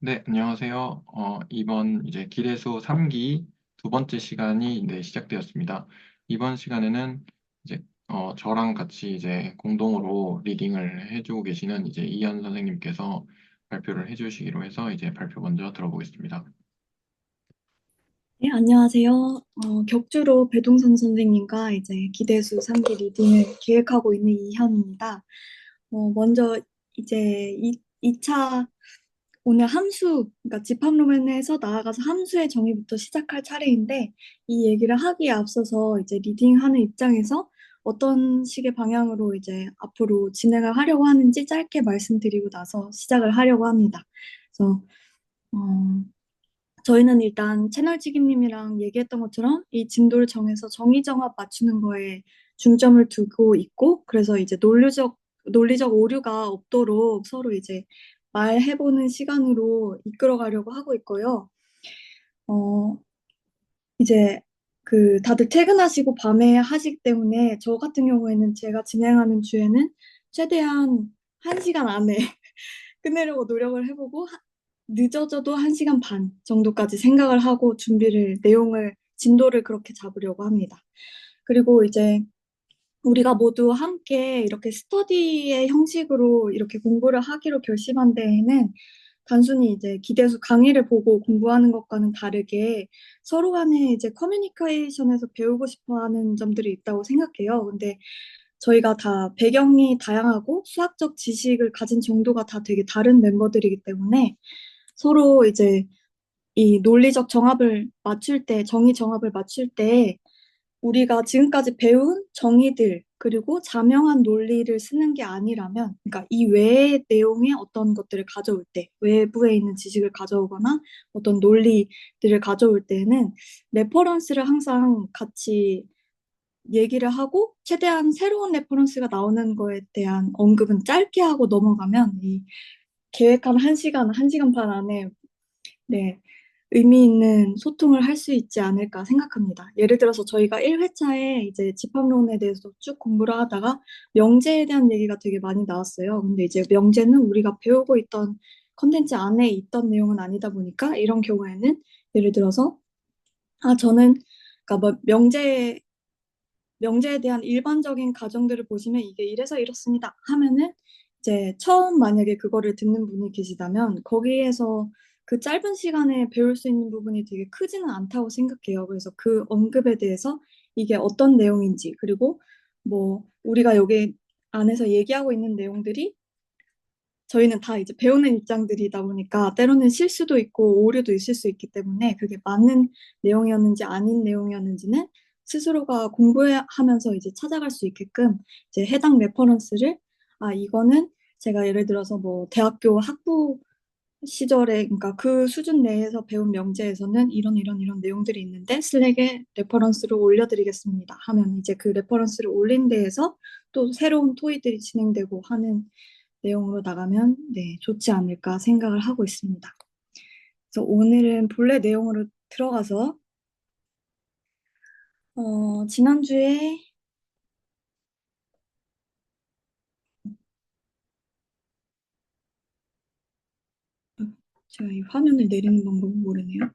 네, 안녕하세요. 이번 이제 기대수 3기 두 번째 시간이 시작되었습니다. 이번 시간에는 이제 저랑 같이 이제 공동으로 리딩을 해주고 계시는 이제 이현 선생님께서 발표를 해주시기로 해서 이제 발표 먼저 들어보겠습니다. 네, 안녕하세요. 격주로 배동선 선생님과 이제 기대수 3기 리딩을 기획하고 있는 이현입니다. 먼저 이제 2차 오늘 함수, 그러니까 집합론에서 나아가서 함수의 정의부터 시작할 차례인데 이 얘기를 하기에 앞서서 이제 리딩하는 입장에서 어떤 식의 방향으로 이제 앞으로 진행을 하려고 하는지 짧게 말씀드리고 나서 시작을 하려고 합니다. 그래서 어, 저희는 일단 채널 지기님이랑 얘기했던 것처럼 이 진도를 정해서 정의정합 맞추는 거에 중점을 두고 있고, 그래서 이제 논리적 오류가 없도록 서로 이제 말해보는 시간으로 이끌어가려고 하고 있고요. 어, 이제 다들 퇴근하시고 밤에 하시기 때문에 저 같은 경우에는 제가 진행하는 주에는 최대한 1시간 안에 끝내려고 노력을 해보고 늦어져도 1시간 반 정도까지 생각을 하고 진도를 그렇게 잡으려고 합니다. 그리고 이제 우리가 모두 함께 이렇게 스터디의 형식으로 이렇게 공부를 하기로 결심한 데에는 단순히 이제 기대수 강의를 보고 공부하는 것과는 다르게 서로 간에 이제 커뮤니케이션에서 배우고 싶어 하는 점들이 있다고 생각해요. 근데 저희가 다 배경이 다양하고 수학적 지식을 가진 정도가 다 되게 다른 멤버들이기 때문에 서로 이제 이 논리적 정합을 맞출 때, 정의 정합을 맞출 때 우리가 지금까지 배운 정의들, 그리고 자명한 논리를 쓰는 게 아니라면, 그러니까 이 외의 내용의 어떤 것들을 가져올 때, 외부에 있는 지식을 가져오거나 어떤 논리들을 가져올 때는 레퍼런스를 항상 같이 얘기를 하고, 최대한 새로운 레퍼런스가 나오는 거에 대한 언급은 짧게 하고 넘어가면 이 계획한 1시간 반 안에 네, 의미 있는 소통을 할 수 있지 않을까 생각합니다. 예를 들어서 저희가 1회차에 이제 집합론에 대해서 쭉 공부를 하다가 명제에 대한 얘기가 되게 많이 나왔어요. 근데 이제 명제는 우리가 배우고 있던 컨텐츠 안에 있던 내용은 아니다 보니까 이런 경우에는 예를 들어서 저는 그러니까 뭐 명제에 대한 일반적인 가정들을 보시면 이게 이래서 이렇습니다 하면은 이제 처음 만약에 그거를 듣는 분이 계시다면 거기에서 그 짧은 시간에 배울 수 있는 부분이 되게 크지는 않다고 생각해요. 그래서 그 언급에 대해서 이게 어떤 내용인지, 그리고 뭐 우리가 여기 안에서 얘기하고 있는 내용들이 저희는 다 이제 배우는 입장들이다 보니까 때로는 실수도 있고 오류도 있을 수 있기 때문에 그게 맞는 내용이었는지 아닌 내용이었는지는 스스로가 공부하면서 이제 찾아갈 수 있게끔 이제 해당 레퍼런스를 이거는 제가 예를 들어서 뭐 대학교 학부 시절에 그러니까 그 수준 내에서 배운 명제에서는 이런 내용들이 있는데 슬랙에 레퍼런스를 올려드리겠습니다 하면 이제 그 레퍼런스를 올린 데에서 또 새로운 토의들이 진행되고 하는 내용으로 나가면 네, 좋지 않을까 생각을 하고 있습니다. 그래서 오늘은 본래 내용으로 들어가서 지난주에 제가 이 화면을 내리는 방법을 모르네요.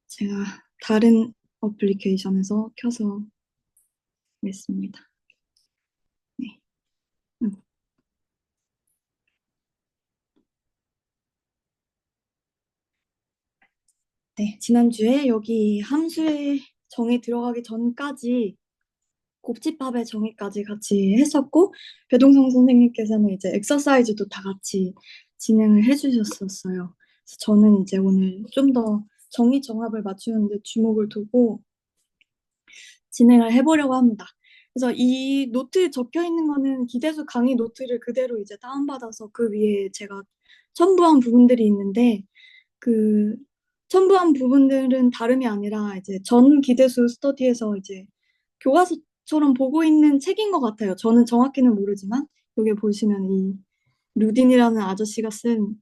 제가 다른 어플리케이션에서 켜서 했습니다. 네. 음, 네, 지난주에 여기 함수의 정의 들어가기 전까지 곱집합의 정의까지 같이 했었고 배동성 선생님께서는 이제 엑서사이즈도 다 같이 진행을 해주셨었어요. 그래서 저는 이제 오늘 좀 더 정의 정합을 맞추는 데 주목을 두고 진행을 해보려고 합니다. 그래서 이 노트 적혀 있는 거는 기대수 강의 노트를 그대로 이제 다운받아서 그 위에 제가 첨부한 부분들이 있는데 그 첨부한 부분들은 다름이 아니라 이제 전 기대수 스터디에서 이제 교과서처럼 보고 있는 책인 것 같아요. 저는 정확히는 모르지만 여기 보시면 이 루딘이라는 아저씨가 쓴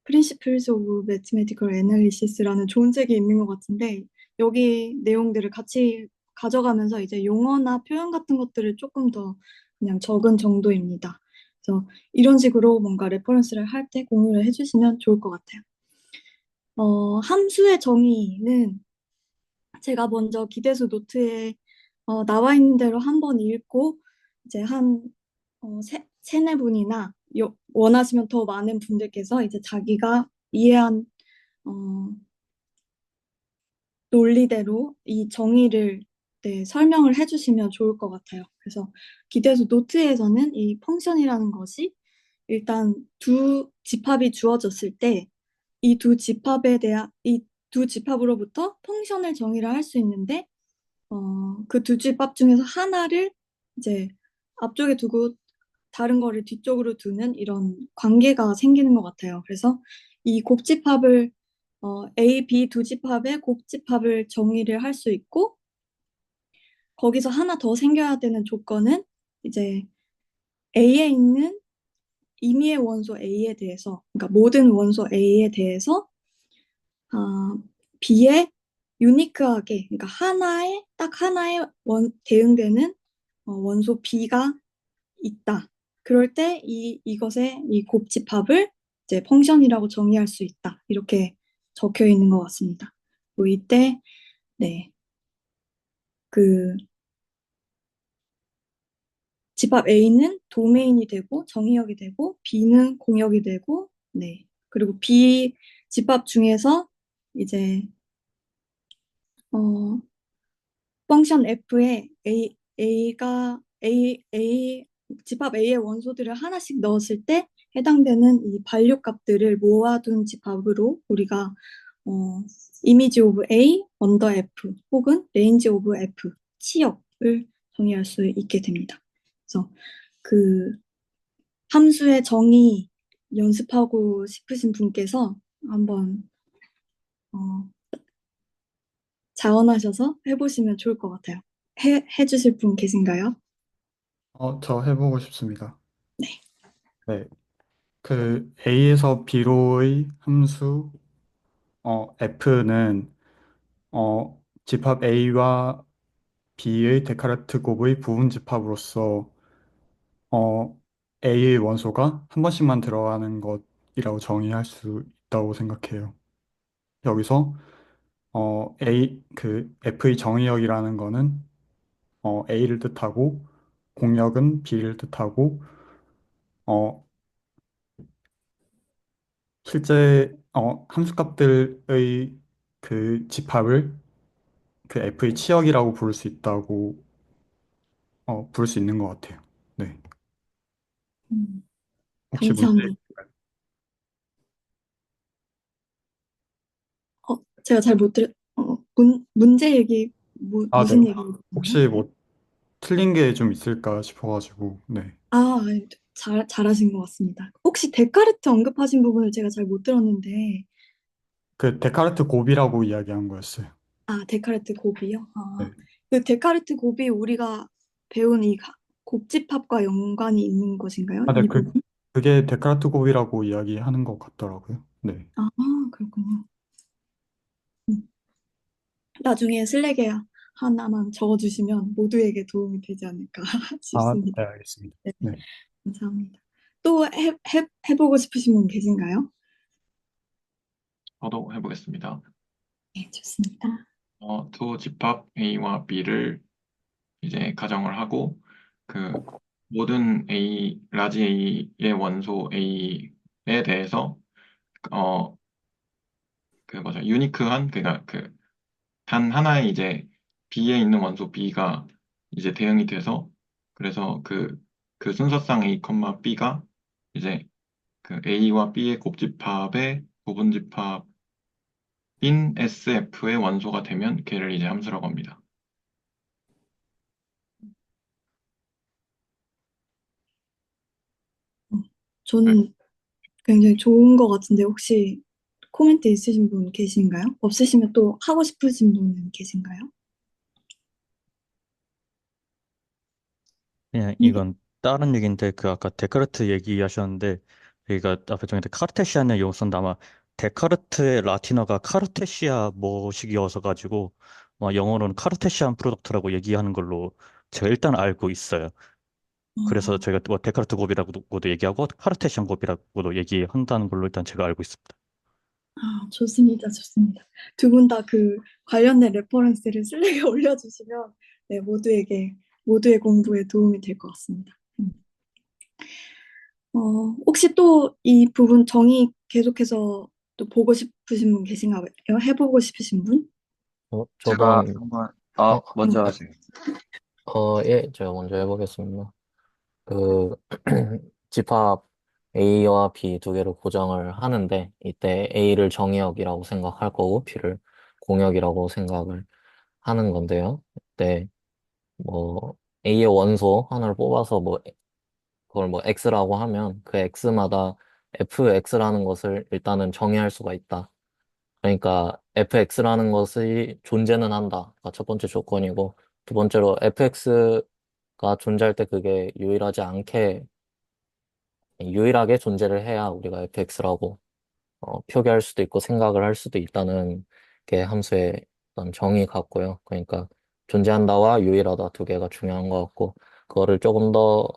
Principles of Mathematical Analysis라는 좋은 책이 있는 것 같은데 여기 내용들을 같이 가져가면서 이제 용어나 표현 같은 것들을 조금 더 그냥 적은 정도입니다. 그래서 이런 식으로 뭔가 레퍼런스를 할 때 공유를 해주시면 좋을 것 같아요. 함수의 정의는 제가 먼저 기대수 노트에 나와 있는 대로 한번 읽고 이제 한 세네 분이나 원하시면 더 많은 분들께서 이제 자기가 이해한 어, 논리대로 이 정의를 네, 설명을 해주시면 좋을 것 같아요. 그래서 기대수 노트에서는 이 펑션이라는 것이 일단 두 집합이 주어졌을 때 이 두 집합에 대한 이 두 집합으로부터 펑션을 정의를 할 수 있는데 그 두 집합 중에서 하나를 이제 앞쪽에 두고 다른 거를 뒤쪽으로 두는 이런 관계가 생기는 것 같아요. 그래서 이 곱집합을 A, B 두 집합의 곱집합을 정의를 할 수 있고 거기서 하나 더 생겨야 되는 조건은 이제 A에 있는 임의의 원소 A에 대해서 그러니까 모든 원소 A에 대해서 아, B에 유니크하게 그러니까 딱 하나에 대응되는 원소 B가 있다. 그럴 때 이것의 이 곱집합을 이제 펑션이라고 정의할 수 있다. 이렇게 적혀 있는 것 같습니다. 뭐 이때 네, 그 집합 A는 도메인이 되고 정의역이 되고 B는 공역이 되고 네. 그리고 B 집합 중에서 이제 어 펑션 F에 A 집합 A의 원소들을 하나씩 넣었을 때 해당되는 이 반류값들을 모아둔 집합으로 우리가 어, 이미지 오브 A 언더 F 혹은 레인지 오브 F 치역을 정의할 수 있게 됩니다. 그래서 그 함수의 정의 연습하고 싶으신 분께서 한번 어, 자원하셔서 해보시면 좋을 것 같아요. 해주실 분 계신가요? 저 해보고 싶습니다. 네. 네. 그 A에서 B로의 함수 F는 집합 A와 B의 데카르트 곱의 부분 집합으로서 어, A의 원소가 한 번씩만 들어가는 것이라고 정의할 수 있다고 생각해요. 여기서 F의 정의역이라는 거는 A를 뜻하고 공역은 B를 뜻하고 어, 실제 함수값들의 그 집합을 그 F의 치역이라고 부를 수 있다고 부를 수 있는 것 같아요. 네. 음, 혹시 문제 감사합니다. 제가 잘 못 문제 얘기, 네. 무슨 얘기였나요? 혹시 뭐 틀린 게 좀 있을까 싶어가지고 네. 아니, 잘하신 것 같습니다. 혹시 데카르트 언급하신 부분을 제가 잘 못 들었는데, 그 데카르트 곱이라고 이야기한 거였어요. 데카르트 곱이요? 네. 그 데카르트 곱이 우리가 배운 이 곱집합과 연관이 있는 것인가요? 네. 이 부분? 그게 데카르트 곱이라고 이야기하는 것 같더라고요. 네. 아, 그렇군요. 음, 나중에 슬랙에 하나만 적어주시면 모두에게 도움이 되지 않을까 싶습니다. 네, 알겠습니다. 네, 네. 감사합니다. 또 해보고 싶으신 분 계신가요? 저도 해보겠습니다. 네, 좋습니다. 두 집합 A와 B를 이제 가정을 하고 그 모든 라지 A의 원소 A에 대해서 어, 그 뭐죠? 유니크한 그러니까 그 단 하나의 이제 B에 있는 원소 B가 이제 대응이 돼서 그래서 그 순서상 A, B가 이제 그 A와 B의 곱집합의 부분집합인 SF의 원소가 되면 걔를 이제 함수라고 합니다. 음, 네. 저는 굉장히 좋은 것 같은데 혹시 코멘트 있으신 분 계신가요? 없으시면 또 하고 싶으신 분은 계신가요? 그냥 네. 이건 다른 얘기인데 그 아까 데카르트 얘기하셨는데 여기가 앞에 정했던 카르테시아는 요소인데 아마 데카르트의 라틴어가 카르테시아 뭐식이어서 가지고 영어로는 카르테시안 프로덕트라고 얘기하는 걸로 제가 일단 알고 있어요. 그래서 어, 저희가 뭐 데카르트 곱이라고도 얘기하고 카르테시안 곱이라고도 얘기한다는 걸로 일단 제가 알고 있습니다. 좋습니다. 좋습니다. 두 분 다 그 관련된 레퍼런스를 슬랙에 올려주시면 네, 모두의 공부에 도움이 될 것 같습니다. 혹시 또 이 부분 정의 계속해서 또 보고 싶으신 분 계신가요? 해보고 싶으신 분? 제가 저도, 한번, 어, 먼저 네. 하세요. 예, 제가 먼저 해보겠습니다. 그, 집합 A와 B 두 개를 고정을 하는데, 이때 A를 정의역이라고 생각할 거고, B를 공역이라고 생각을 하는 건데요. 이때, 뭐, A의 원소 하나를 뽑아서 그걸 X라고 하면, 그 X마다 fx라는 것을 일단은 정의할 수가 있다. 그러니까 fx라는 것이 존재는 한다가 첫 번째 조건이고, 두 번째로 fx가 존재할 때 그게 유일하게 존재를 해야 우리가 fx라고 표기할 수도 있고 생각을 할 수도 있다는 게 함수의 어떤 정의 같고요. 그러니까 존재한다와 유일하다 두 개가 중요한 것 같고, 그거를 조금 더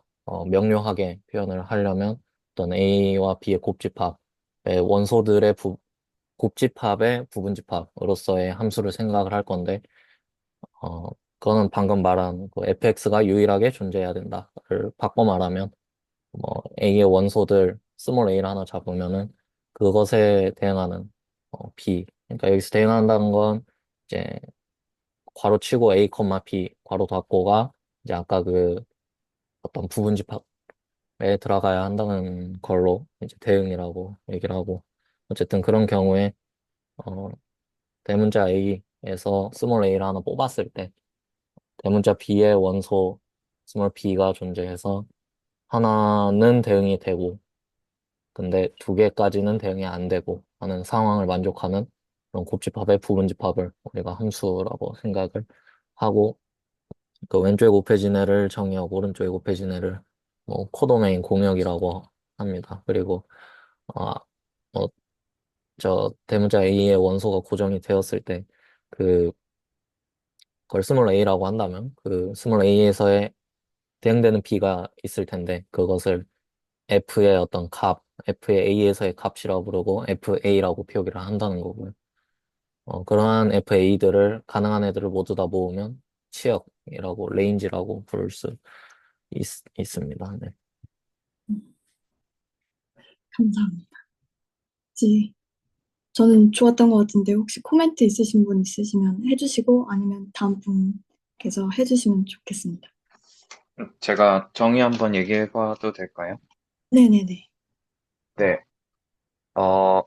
명료하게 표현을 하려면 어떤 A와 B의 곱집합의 원소들의 곱집합의 부분집합으로서의 함수를 생각을 할 건데, 그거는 방금 말한 그 fx가 유일하게 존재해야 된다를 바꿔 말하면, A의 원소들 스몰 a를 하나 잡으면은 그것에 대응하는 B. 그러니까 여기서 대응한다는 건 이제 괄호 치고 A, B 괄호 닫고가 이제 아까 그 어떤 부분집합에 들어가야 한다는 걸로 이제 대응이라고 얘기를 하고, 어쨌든 그런 경우에 어, 대문자 A에서 스몰 a를 하나 뽑았을 때 대문자 B의 원소 스몰 b가 존재해서 하나는 대응이 되고, 근데 두 개까지는 대응이 안 되고 하는 상황을 만족하는 그런 곱집합의 부분집합을 우리가 함수라고 생각을 하고, 그 왼쪽에 곱해진 애를 정의하고 오른쪽에 곱해진 애를 코도메인 공역이라고 합니다. 그리고 어, 어, 저 대문자 A의 원소가 고정이 되었을 때 그 그걸 스몰 a라고 한다면 그 스몰 a에서의 대응되는 b가 있을 텐데, 그것을 f의 어떤 값, f의 a에서의 값이라고 부르고 fa라고 표기를 한다는 거고요. 그러한 fa들을 가능한 애들을 모두 다 모으면 치역이라고 레인지라고 부를 수 있습니다. 네. 감사합니다. 혹시 저는 좋았던 것 같은데 혹시 코멘트 있으신 분 있으시면 해주시고 아니면 다음 분께서 해주시면 좋겠습니다. 제가 정의 한번 얘기해 봐도 될까요? 네네네. 네. 어,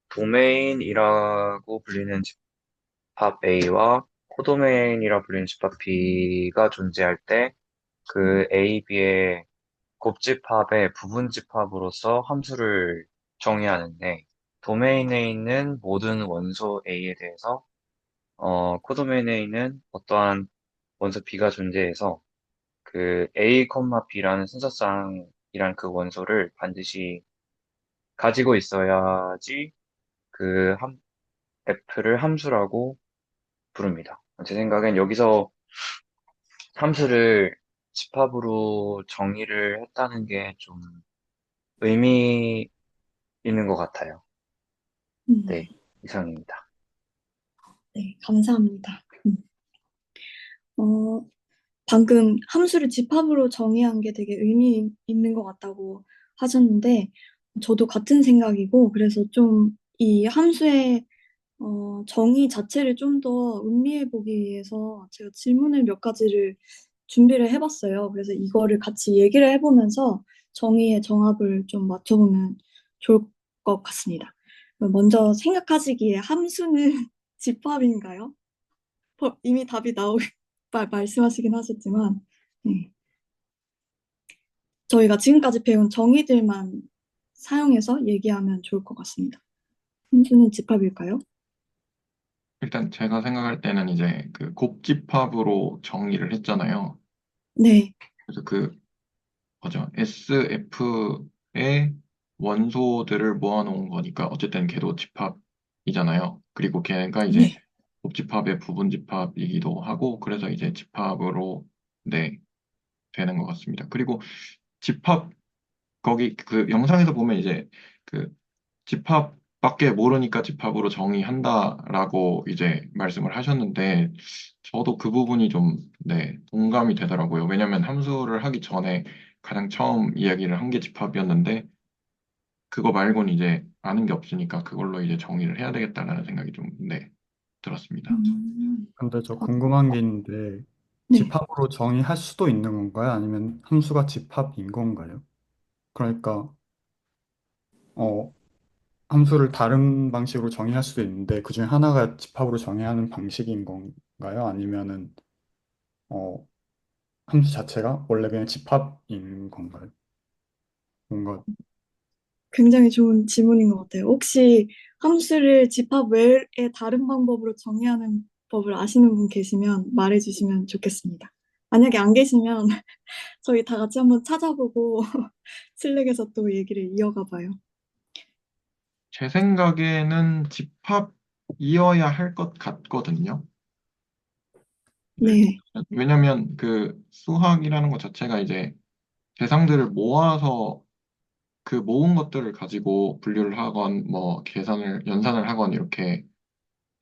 도메인이라고 불리는 집합 A와 코도메인이라 불리는 집합 B가 존재할 때 그 A, B의 곱집합의 부분집합으로서 함수를 정의하는데, 도메인에 있는 모든 원소 A에 대해서 코도메인에 있는 어떠한 원소 B가 존재해서 그 A, B라는 순서상이란 그 원소를 반드시 가지고 있어야지 그 F를 함수라고 부릅니다. 제 생각엔 여기서 함수를 집합으로 정의를 했다는 게 좀 의미 있는 것 같아요. 음, 네, 이상입니다. 네, 감사합니다. 어, 방금 함수를 집합으로 정의한 게 되게 의미 있는 것 같다고 하셨는데, 저도 같은 생각이고, 그래서 좀 이 함수의 정의 자체를 좀 더 음미해 보기 위해서 제가 질문을 몇 가지를 준비를 해봤어요. 그래서 이거를 같이 얘기를 해보면서 정의의 정합을 좀 맞춰보면 좋을 것 같습니다. 먼저 생각하시기에 함수는 집합인가요? 이미 답이 말씀하시긴 하셨지만, 네. 저희가 지금까지 배운 정의들만 사용해서 얘기하면 좋을 것 같습니다. 함수는 집합일까요? 일단 제가 생각할 때는 이제 그 곱집합으로 정의를 했잖아요. 네, 그래서 그 뭐죠? SF의 원소들을 모아놓은 거니까 어쨌든 걔도 집합이잖아요. 그리고 걔가 이제 네. 곱집합의 부분집합이기도 하고 그래서 이제 집합으로 네 되는 것 같습니다. 그리고 집합 거기 그 영상에서 보면 이제 그 집합밖에 모르니까 집합으로 정의한다라고 이제 말씀을 하셨는데 저도 그 부분이 좀 네, 동감이 되더라고요. 왜냐하면 함수를 하기 전에 가장 처음 이야기를 한 게 집합이었는데 그거 말고는 이제 아는 게 없으니까 그걸로 이제 정의를 해야 되겠다라는 생각이 좀 네, 들었습니다. 근데 저 어, 궁금한 게 있는데 네. 집합으로 정의할 수도 있는 건가요? 아니면 함수가 집합인 건가요? 그러니까 어, 함수를 다른 방식으로 정의할 수도 있는데 그중에 하나가 집합으로 정의하는 방식인 건가요? 아니면은 어, 함수 자체가 원래 그냥 집합인 건가요? 뭔가 굉장히 좋은 질문인 것 같아요. 혹시 함수를 집합 외에 다른 방법으로 정의하는 법을 아시는 분 계시면 말해주시면 좋겠습니다. 만약에 안 계시면 저희 다 같이 한번 찾아보고 슬랙에서 또 얘기를 이어가 봐요. 제 생각에는 집합이어야 할 것 같거든요. 네. 네. 왜냐면 그 수학이라는 것 자체가 이제 대상들을 모아서 그 모은 것들을 가지고 분류를 하건 뭐 계산을 연산을 하건 이렇게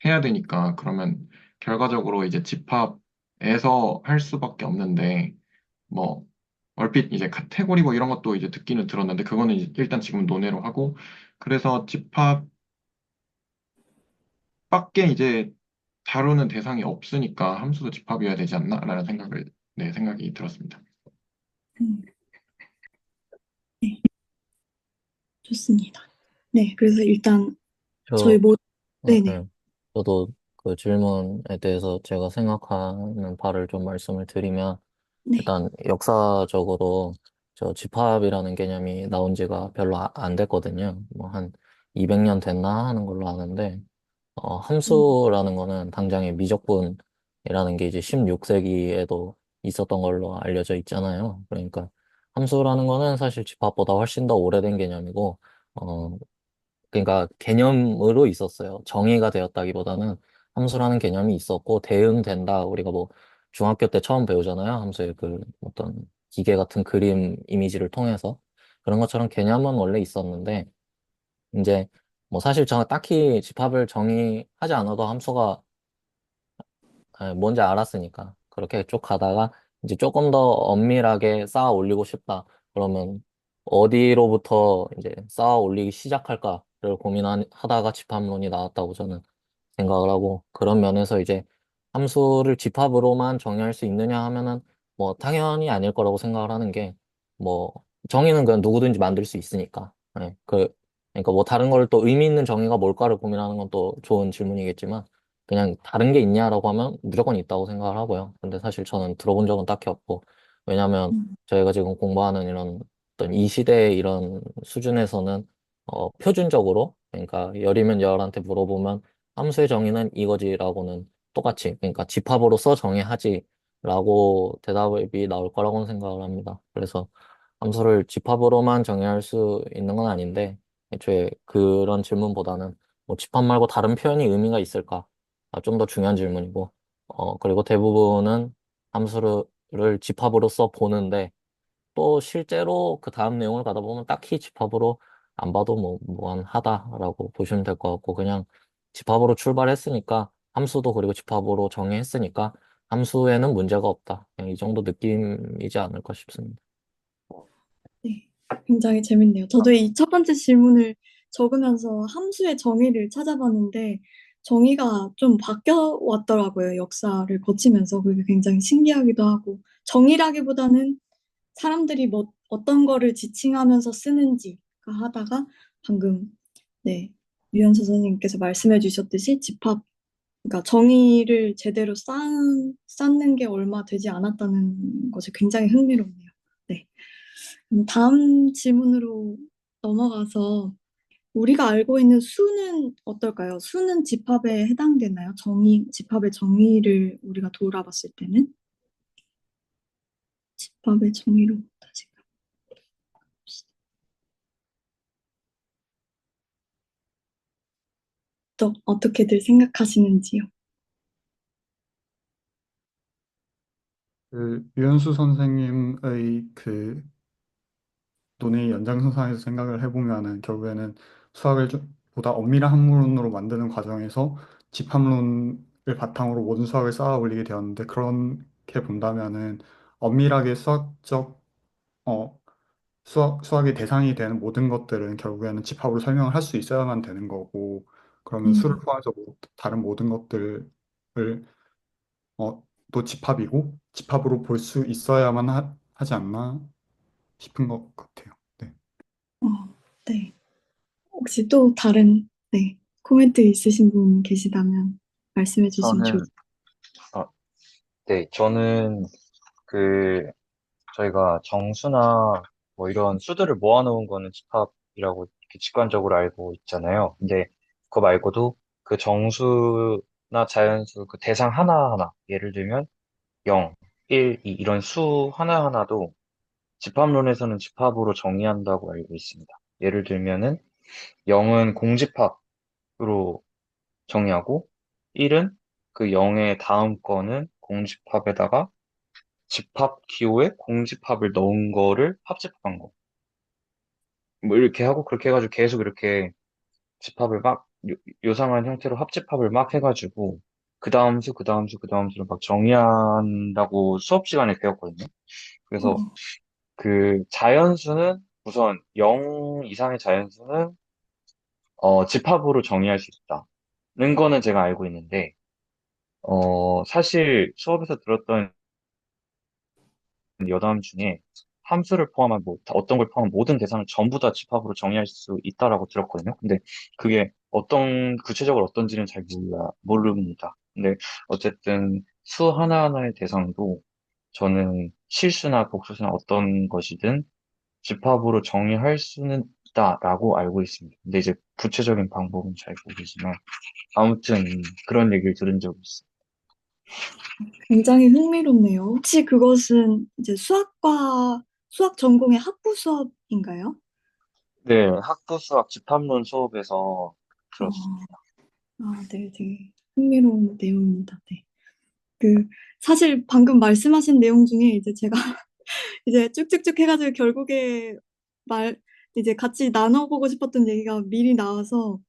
해야 되니까 그러면 결과적으로 이제 집합에서 할 수밖에 없는데 뭐 얼핏 이제 카테고리 뭐 이런 것도 이제 듣기는 들었는데 그거는 이제 일단 지금 논외로 하고 그래서 집합밖에 이제 다루는 대상이 없으니까 함수도 집합이어야 되지 않나라는 생각이 들었습니다. 음, 네, 좋습니다. 네, 그래서 일단 저희 저, 네네. 네. 저도 그 질문에 대해서 제가 생각하는 바를 좀 말씀을 드리면, 네. 일단 역사적으로 저 집합이라는 개념이 나온 지가 별로 안 됐거든요. 뭐 한 200년 됐나 하는 걸로 아는데, 음, 함수라는 거는 당장의 미적분이라는 게 이제 16세기에도 있었던 걸로 알려져 있잖아요. 그러니까 함수라는 거는 사실 집합보다 훨씬 더 오래된 개념이고, 어, 그러니까 개념으로 있었어요. 정의가 되었다기보다는 함수라는 개념이 있었고 대응된다. 우리가 뭐 중학교 때 처음 배우잖아요. 함수의 그 어떤 기계 같은 그림 이미지를 통해서 그런 것처럼 개념은 원래 있었는데 이제 뭐 사실 저 딱히 집합을 정의하지 않아도 함수가 뭔지 알았으니까 그렇게 쭉 가다가 이제 조금 더 엄밀하게 쌓아 올리고 싶다. 그러면 어디로부터 이제 쌓아 올리기 시작할까를 고민하다가 집합론이 나왔다고 저는 생각을 하고 그런 면에서 이제 함수를 집합으로만 정의할 수 있느냐 하면은 뭐 당연히 아닐 거라고 생각을 하는 게 뭐 정의는 그냥 누구든지 만들 수 있으니까. 예, 그러니까 뭐 다른 걸 또 의미 있는 정의가 뭘까를 고민하는 건 또 좋은 질문이겠지만 그냥 다른 게 있냐라고 하면 무조건 있다고 생각을 하고요. 근데 사실 저는 들어본 적은 딱히 없고, 왜냐하면 음, 저희가 지금 공부하는 이런 어떤 이 시대의 이런 수준에서는 표준적으로, 그러니까 열이면 열한테 물어보면 함수의 정의는 이거지라고는 똑같이, 그러니까 집합으로서 정의하지라고 대답이 나올 거라고는 생각을 합니다. 그래서 함수를 집합으로만 정의할 수 있는 건 아닌데, 애초에 그런 질문보다는 뭐 집합 말고 다른 표현이 의미가 있을까? 좀 더 중요한 질문이고, 그리고 대부분은 함수를 집합으로써 보는데, 또 실제로 그 다음 내용을 가다 보면 딱히 집합으로 안 봐도 뭐 무한하다라고 보시면 될 것 같고, 그냥 집합으로 출발했으니까, 함수도 그리고 집합으로 정의했으니까, 함수에는 문제가 없다. 그냥 이 정도 느낌이지 않을까 싶습니다. 네. 굉장히 재밌네요. 저도 이 첫 번째 질문을 적으면서 함수의 정의를 찾아봤는데 정의가 좀 바뀌어 왔더라고요. 역사를 거치면서 그게 굉장히 신기하기도 하고 정의라기보다는 사람들이 뭐 어떤 거를 지칭하면서 쓰는지가 하다가 방금 네. 유연서 선생님께서 말씀해 주셨듯이 집합 그러니까 정의를 제대로 쌓는 게 얼마 되지 않았다는 것이 굉장히 흥미롭네요. 네. 다음 질문으로 넘어가서 우리가 알고 있는 수는 어떨까요? 수는 집합에 해당되나요? 집합의 정의를 우리가 돌아봤을 때는 집합의 정의로 다시 가봅시다. 또 어떻게들 생각하시는지요? 그 유현수 선생님의 그 논의 연장선상에서 생각을 해보면은 결국에는 수학을 보다 엄밀한 학문으로 만드는 과정에서 집합론을 바탕으로 모든 수학을 쌓아 올리게 되었는데 그렇게 본다면은 엄밀하게 수학적 어 수학의 대상이 되는 모든 것들은 결국에는 집합으로 설명을 할 수 있어야만 되는 거고 그러면 수를 포함해서 다른 모든 것들을 또 집합이고 집합으로 볼 수 있어야만 하지 않나 싶은 것 같아요. 네. 어, 네. 혹시 또 다른, 네, 코멘트 있으신 분 계시다면 말씀해 주시면 좋을 저는, 어, 네, 저는 그, 저희가 정수나 뭐 이런 수들을 모아놓은 거는 집합이라고 이렇게 직관적으로 알고 있잖아요. 근데 그거 말고도 그 정수나 자연수 그 대상 하나하나, 예를 들면 0, 1, 2 이런 수 하나하나도 집합론에서는 집합으로 정의한다고 알고 있습니다. 예를 들면은 0은 공집합으로 정의하고 1은 그 0의 다음 거는 공집합에다가 집합 기호에 공집합을 넣은 거를 합집합한 거. 뭐 이렇게 하고 그렇게 해가지고 계속 이렇게 집합을 막 요상한 형태로 합집합을 막 해가지고 그 다음 수, 그 다음 수, 그 다음 수를 막 정의한다고 수업 시간에 배웠거든요. 그래서 어, 그 자연수는 우선 0 이상의 자연수는 집합으로 정의할 수 있다는 거는 제가 알고 있는데 사실 수업에서 들었던 여담 중에 함수를 포함한 뭐 어떤 걸 포함한 모든 대상을 전부 다 집합으로 정의할 수 있다라고 들었거든요. 근데 그게 구체적으로 어떤지는 잘 모릅니다. 근데 어쨌든 수 하나하나의 대상도 저는 실수나 복수나 어떤 것이든 집합으로 정의할 수는 있다라고 알고 있습니다. 근데 이제 구체적인 방법은 잘 모르지만 아무튼 그런 얘기를 들은 적이 있어요. 굉장히 흥미롭네요. 혹시 그것은 이제 수학 전공의 학부 수업인가요? 네, 학부 수학 집합론 수업에서 어, 들었습니다. 네, 되게 흥미로운 내용입니다. 네. 그, 사실 방금 말씀하신 내용 중에 이제 제가 이제 쭉쭉쭉 해가지고 결국에 말, 이제 같이 나눠보고 싶었던 얘기가 미리 나와서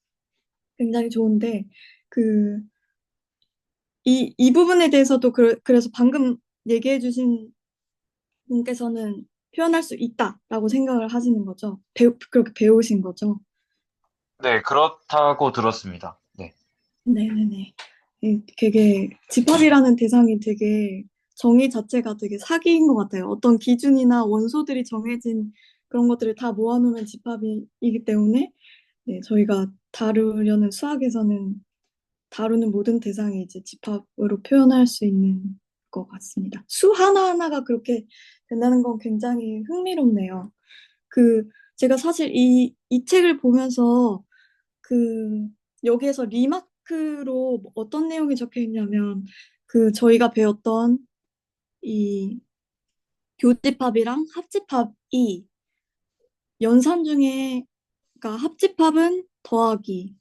굉장히 좋은데, 그, 이 부분에 대해서도 그래서 방금 얘기해주신 분께서는 표현할 수 있다라고 생각을 하시는 거죠. 그렇게 배우신 거죠. 네, 그렇다고 들었습니다. 네. 네네네. 되게 집합이라는 대상이 되게 정의 자체가 되게 사기인 것 같아요. 어떤 기준이나 원소들이 정해진 그런 것들을 다 모아놓으면 집합이기 때문에 네, 저희가 다루려는 수학에서는 다루는 모든 대상이 이제 집합으로 표현할 수 있는 것 같습니다. 수 하나하나가 그렇게 된다는 건 굉장히 흥미롭네요. 그, 제가 사실 이 책을 보면서 그, 여기에서 리마크로 어떤 내용이 적혀 있냐면, 그, 저희가 배웠던 이 교집합이랑 합집합이 연산 중에, 그러니까 합집합은 더하기,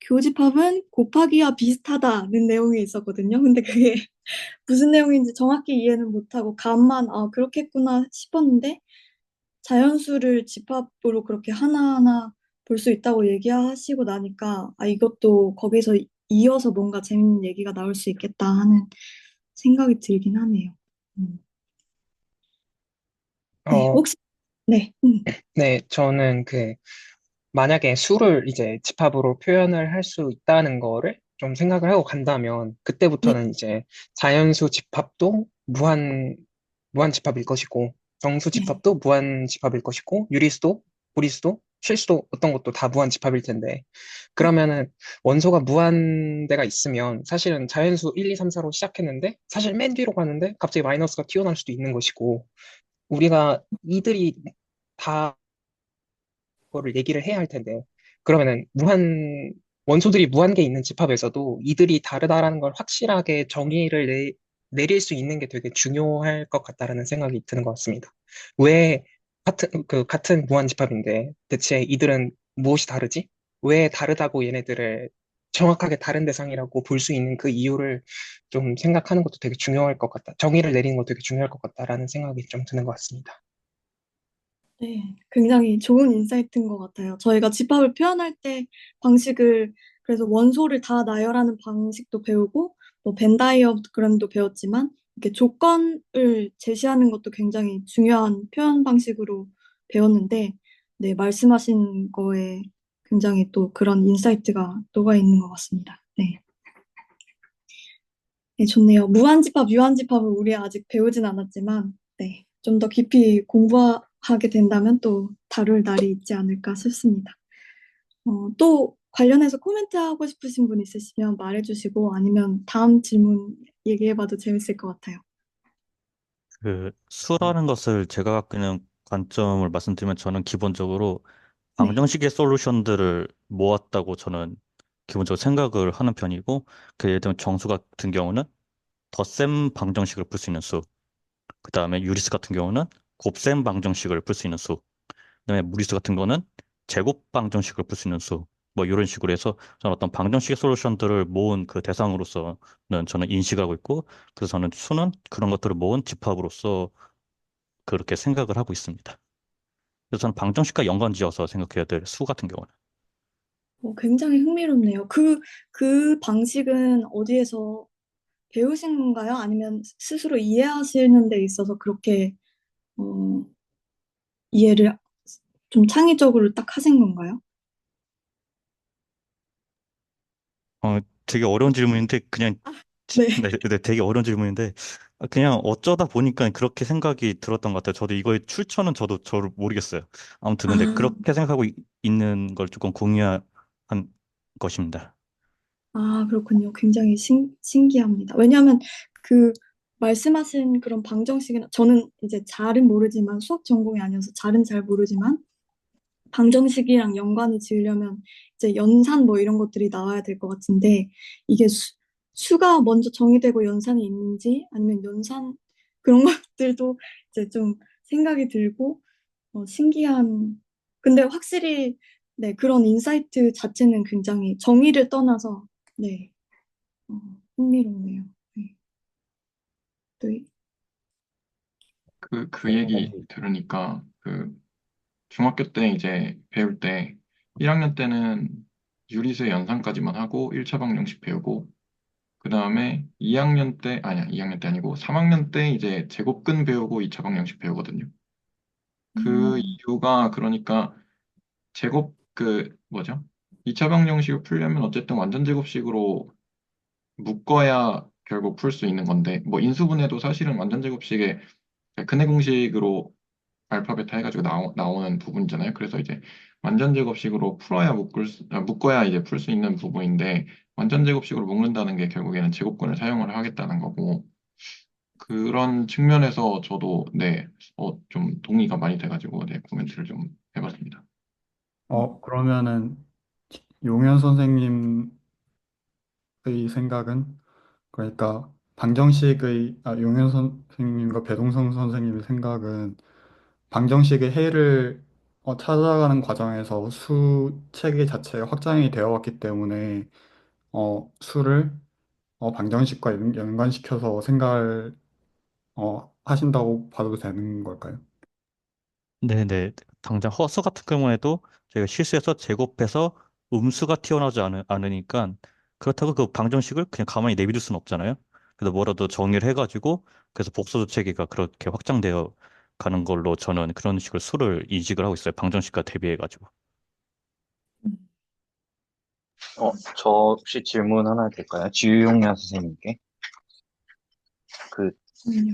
교집합은 곱하기와 비슷하다는 내용이 있었거든요. 근데 그게 무슨 내용인지 정확히 이해는 못하고 감만 그렇겠구나 싶었는데 자연수를 집합으로 그렇게 하나하나 볼 수 있다고 얘기하시고 나니까 이것도 거기서 이어서 뭔가 재밌는 얘기가 나올 수 있겠다 하는 생각이 들긴 하네요. 음. 네, 어, 혹시 네, 네, 저는 만약에 수를 이제 집합으로 표현을 할 수 있다는 거를 좀 생각을 하고 간다면, 네, 그때부터는 이제 자연수 집합도 무한 집합일 것이고, 정수 네, 집합도 무한 집합일 것이고, 유리수도, 무리수도, 실수도 어떤 것도 다 무한 집합일 텐데, 그러면은 원소가 무한대가 있으면 사실은 자연수 1, 2, 3, 4로 시작했는데, 사실 맨 뒤로 가는데 갑자기 마이너스가 튀어나올 수도 있는 것이고, 우리가 이들이 다 거를 얘기를 해야 할 텐데 그러면은 원소들이 무한계 있는 집합에서도 이들이 다르다라는 걸 확실하게 정의를 내릴 수 있는 게 되게 중요할 것 같다라는 생각이 드는 것 같습니다. 왜 같은 무한 집합인데 대체 이들은 무엇이 다르지? 왜 다르다고 얘네들을 정확하게 다른 대상이라고 볼 수 있는 그 이유를 좀 생각하는 것도 되게 중요할 것 같다. 정의를 내리는 것도 되게 중요할 것 같다라는 생각이 좀 드는 것 같습니다. 네, 굉장히 좋은 인사이트인 것 같아요. 저희가 집합을 표현할 때 방식을, 그래서 원소를 다 나열하는 방식도 배우고, 뭐 벤 다이어그램도 배웠지만, 이렇게 조건을 제시하는 것도 굉장히 중요한 표현 방식으로 배웠는데, 네, 말씀하신 거에 굉장히 또 그런 인사이트가 녹아 있는 것 같습니다. 네. 네, 좋네요. 무한집합, 유한집합을 우리 아직 배우진 않았지만, 네, 좀 더 깊이 공부하게 된다면 또 다룰 날이 있지 않을까 싶습니다. 또 관련해서 코멘트 하고 싶으신 분 있으시면 말해주시고 아니면 다음 질문 얘기해봐도 재밌을 것 같아요. 그 수라는 것을 제가 갖고 있는 관점을 말씀드리면 저는 기본적으로 네. 방정식의 솔루션들을 모았다고 저는 기본적으로 생각을 하는 편이고, 그 예를 들면 정수 같은 경우는 덧셈 방정식을 풀 수 있는 수, 그 다음에 유리수 같은 경우는 곱셈 방정식을 풀 수 있는 수, 그다음에 무리수 같은 거는 제곱 방정식을 풀 수 있는 수, 뭐 이런 식으로 해서 저는 어떤 방정식의 솔루션들을 모은 그 대상으로서는 저는 인식하고 있고, 그래서 저는 수는 그런 것들을 모은 집합으로서 그렇게 생각을 하고 있습니다. 그래서 저는 방정식과 연관지어서 생각해야 될 수 같은 경우는. 굉장히 흥미롭네요. 그 방식은 어디에서 배우신 건가요? 아니면 스스로 이해하시는 데 있어서 그렇게 어, 이해를 좀 창의적으로 딱 하신 건가요? 되게 어려운 질문인데 그냥 네. 네, 네, 되게 어려운 질문인데 그냥 어쩌다 보니까 그렇게 생각이 들었던 것 같아요. 저도 이거의 출처는 저를 모르겠어요. 아무튼 근데 아, 그렇게 생각하고 있는 걸 조금 공유한 것입니다. 그렇군요. 굉장히 신기합니다. 왜냐하면 그 말씀하신 그런 방정식은 저는 이제 잘은 모르지만 수학 전공이 아니어서 잘은 잘 모르지만 방정식이랑 연관을 지으려면 이제 연산 뭐 이런 것들이 나와야 될 것 같은데 이게 수가 먼저 정의되고 연산이 있는지 아니면 연산 그런 것들도 이제 좀 생각이 들고 신기한 근데 확실히 네 그런 인사이트 자체는 굉장히 정의를 떠나서 네 어, 흥미롭네요. 네. 또 그 얘기 들으니까 중학교 때 이제 배울 때 1학년 때는 유리수의 연산까지만 하고 1차 방정식 배우고 그 다음에 2학년 때 아니야 2학년 때 아니고 3학년 때 이제 제곱근 배우고 2차 방정식 배우거든요. 그 음, 이유가 그러니까 제곱 뭐죠? 2차 방정식을 풀려면 어쨌든 완전 제곱식으로 묶어야 결국 풀 수 있는 건데 뭐 인수분해도 사실은 완전 제곱식의 근해 공식으로 알파벳 해가지고 나오는 부분이잖아요. 그래서 이제 완전 제곱식으로 묶어야 이제 풀 수 있는 부분인데 완전 제곱식으로 묶는다는 게 결국에는 제곱근을 사용을 하겠다는 거고 그런 측면에서 저도 네, 좀 동의가 많이 돼가지고 네, 코멘트를 좀 해봤습니다. 그러면은 용현 선생님의 생각은 그러니까 용현 선생님과 배동성 선생님의 생각은 방정식의 해를 찾아가는 과정에서 수 체계 자체가 확장이 되어 왔기 때문에 수를 방정식과 연관시켜서 생각을 하신다고 봐도 되는 걸까요? 네네. 당장 허수 같은 경우에도 저희가 실수해서 제곱해서 음수가 튀어나오지 않으니까 그렇다고 그 방정식을 그냥 가만히 내비둘 수는 없잖아요. 그래서 뭐라도 정의를 해가지고 그래서 복소수 체계가 그렇게 확장되어 가는 걸로 저는 그런 식으로 수를 인식을 하고 있어요. 방정식과 대비해가지고. 저 혹시 질문 하나 될까요? 지유용량 선생님께. 그, 그럼요.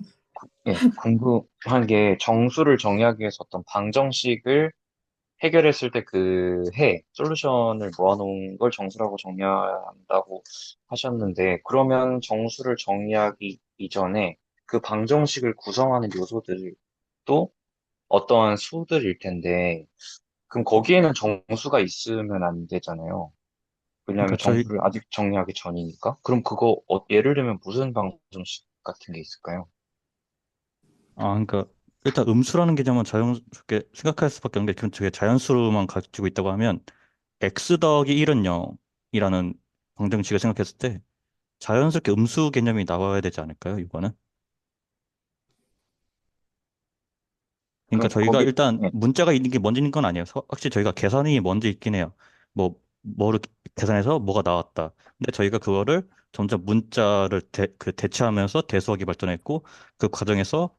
예, 궁금한 게 정수를 정의하기 위해서 어떤 방정식을 해결했을 때 솔루션을 모아놓은 걸 정수라고 정의한다고 하셨는데, 그러면 정수를 정의하기 이전에 그 방정식을 구성하는 요소들도 어떠한 수들일 텐데, 그럼 거기에는 정수가 있으면 안 되잖아요. 그러니까 왜냐하면 저희 정수를 아직 정리하기 전이니까. 그럼 그거 예를 들면 무슨 방정식 같은 게 있을까요? 그러니까 일단 음수라는 개념은 자연스럽게 생각할 수밖에 없는데 그건 되게 자연수로만 가지고 있다고 하면 x 더하기 1은 0이라는 방정식을 생각했을 때 자연스럽게 음수 개념이 나와야 되지 않을까요, 이거는? 그러니까 그럼 저희가 거기, 일단 네. 문자가 있는 게 먼저 있는 건 아니에요. 확실히 저희가 계산이 먼저 있긴 해요. 뭐를 계산해서 뭐가 나왔다. 근데 저희가 그거를 점점 문자를 대체하면서 대수학이 발전했고 그 과정에서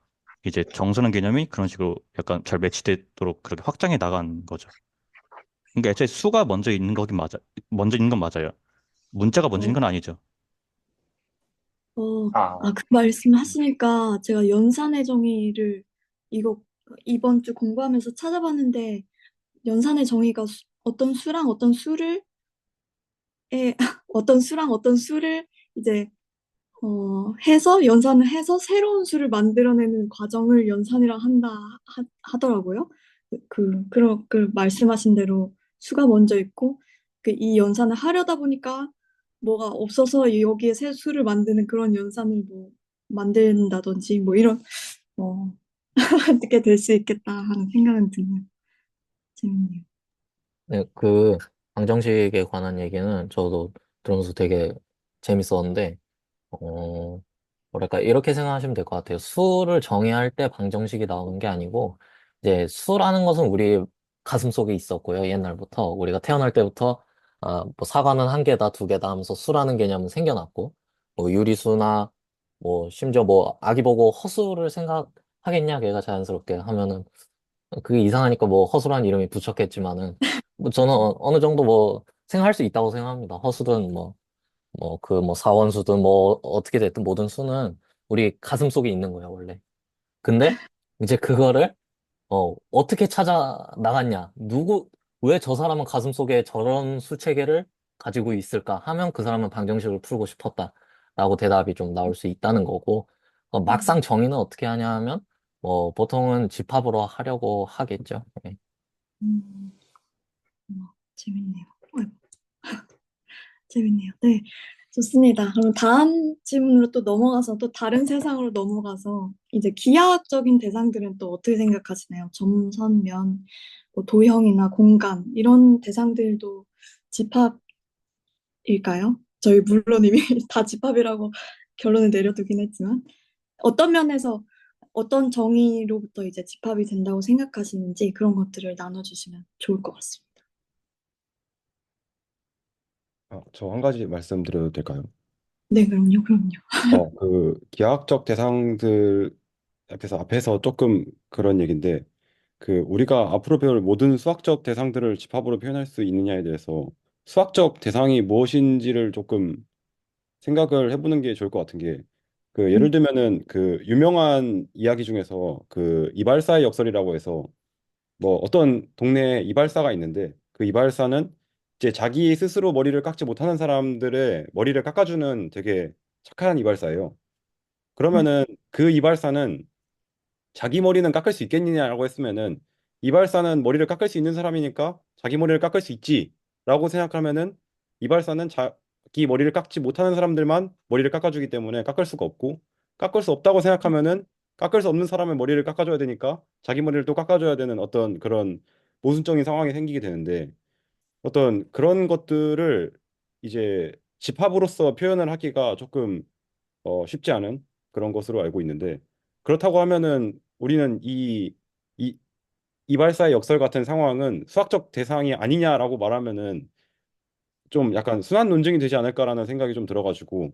이제 정선한 개념이 그런 식으로 약간 잘 매치되도록 그렇게 확장해 나간 거죠. 그러니까 애초에 수가 먼저 있는 거긴 맞아. 먼저 있는 건 맞아요. 문자가 먼저 어, 있는 건 아니죠. 아, 그 말씀 하시니까 제가 연산의 정의를 이거 이번 주 공부하면서 찾아봤는데 연산의 정의가 어떤 수랑 어떤 수를 어떤 수랑 어떤 수를 이제 해서 연산을 해서 새로운 수를 만들어내는 과정을 연산이라 한다 하더라고요. 그 말씀하신 대로 수가 먼저 있고 이 연산을 하려다 보니까 뭐가 없어서 여기에 새 수를 만드는 그런 연산을 뭐 만든다든지 뭐 이런 어, 어떻게 될 수 있겠다 하는 생각은 드네요. 재밌네요. 네, 그 방정식에 관한 얘기는 저도 들으면서 되게 재밌었는데, 어, 뭐랄까, 이렇게 생각하시면 될 것 같아요. 수를 정의할 때 방정식이 나오는 게 아니고, 이제 수라는 것은 우리 가슴 속에 있었고요. 옛날부터. 우리가 태어날 때부터, 뭐 사과는 한 개다, 두 개다 하면서 수라는 개념은 생겨났고, 뭐 유리수나, 뭐 심지어 뭐 아기 보고 허수를 생각하겠냐, 걔가 자연스럽게 하면은, 그게 이상하니까 뭐 허수란 이름이 붙였겠지만은, 뭐 저는 어느 정도 뭐 생각할 수 있다고 생각합니다. 허수든 뭐 사원수든 뭐 어떻게 됐든 모든 수는 우리 가슴 속에 있는 거야, 원래. 근데 이제 그거를 어떻게 찾아 나갔냐? 왜 저 사람은 가슴 속에 저런 수 체계를 가지고 있을까? 하면 그 사람은 방정식을 풀고 싶었다라고 대답이 좀 나올 수 있다는 거고, 막상 정의는 어떻게 하냐 하면, 보통은 집합으로 하려고 하겠죠. 예. 음, 재밌네요. 아이고, 재밌네요. 네, 좋습니다. 그럼 다음 질문으로 또 넘어가서 또 다른 세상으로 넘어가서 이제 기하학적인 대상들은 또 어떻게 생각하시나요? 점선, 면, 뭐 도형이나 공간 이런 대상들도 집합일까요? 저희 물론 이미 다 집합이라고 결론을 내려두긴 했지만 어떤 면에서 어떤 정의로부터 이제 집합이 된다고 생각하시는지 그런 것들을 나눠주시면 좋을 것 같습니다. 저 한 가지 말씀드려도 될까요? 네, 그럼요. 그 기하학적 대상들 앞에서 조금 그런 얘기인데, 그 우리가 앞으로 배울 모든 수학적 대상들을 집합으로 표현할 수 있느냐에 대해서 수학적 대상이 무엇인지를 조금 생각을 해보는 게 좋을 것 같은 게, 그 예를 들면은 그 유명한 이야기 중에서 그 이발사의 역설이라고 해서, 뭐 어떤 동네에 이발사가 있는데 그 이발사는 이제 자기 스스로 머리를 깎지 못하는 사람들의 머리를 깎아주는 되게 착한 이발사예요. 그러면은 그 이발사는 자기 머리는 깎을 수 있겠느냐라고 했으면은, 이발사는 머리를 깎을 수 있는 사람이니까 자기 머리를 깎을 수 있지라고 생각하면은, 이발사는 자기 머리를 깎지 못하는 사람들만 머리를 깎아주기 때문에 깎을 수가 없고, 깎을 수 없다고 생각하면은 깎을 수 없는 사람의 머리를 깎아줘야 되니까 자기 머리를 또 깎아줘야 되는 어떤 그런 모순적인 상황이 생기게 되는데, 어떤 그런 것들을 이제 집합으로서 표현을 하기가 조금 쉽지 않은 그런 것으로 알고 있는데, 그렇다고 하면은 우리는 이 이발사의 역설 같은 상황은 수학적 대상이 아니냐라고 말하면은 좀 약간 순환 논증이 되지 않을까라는 생각이 좀 들어가지고,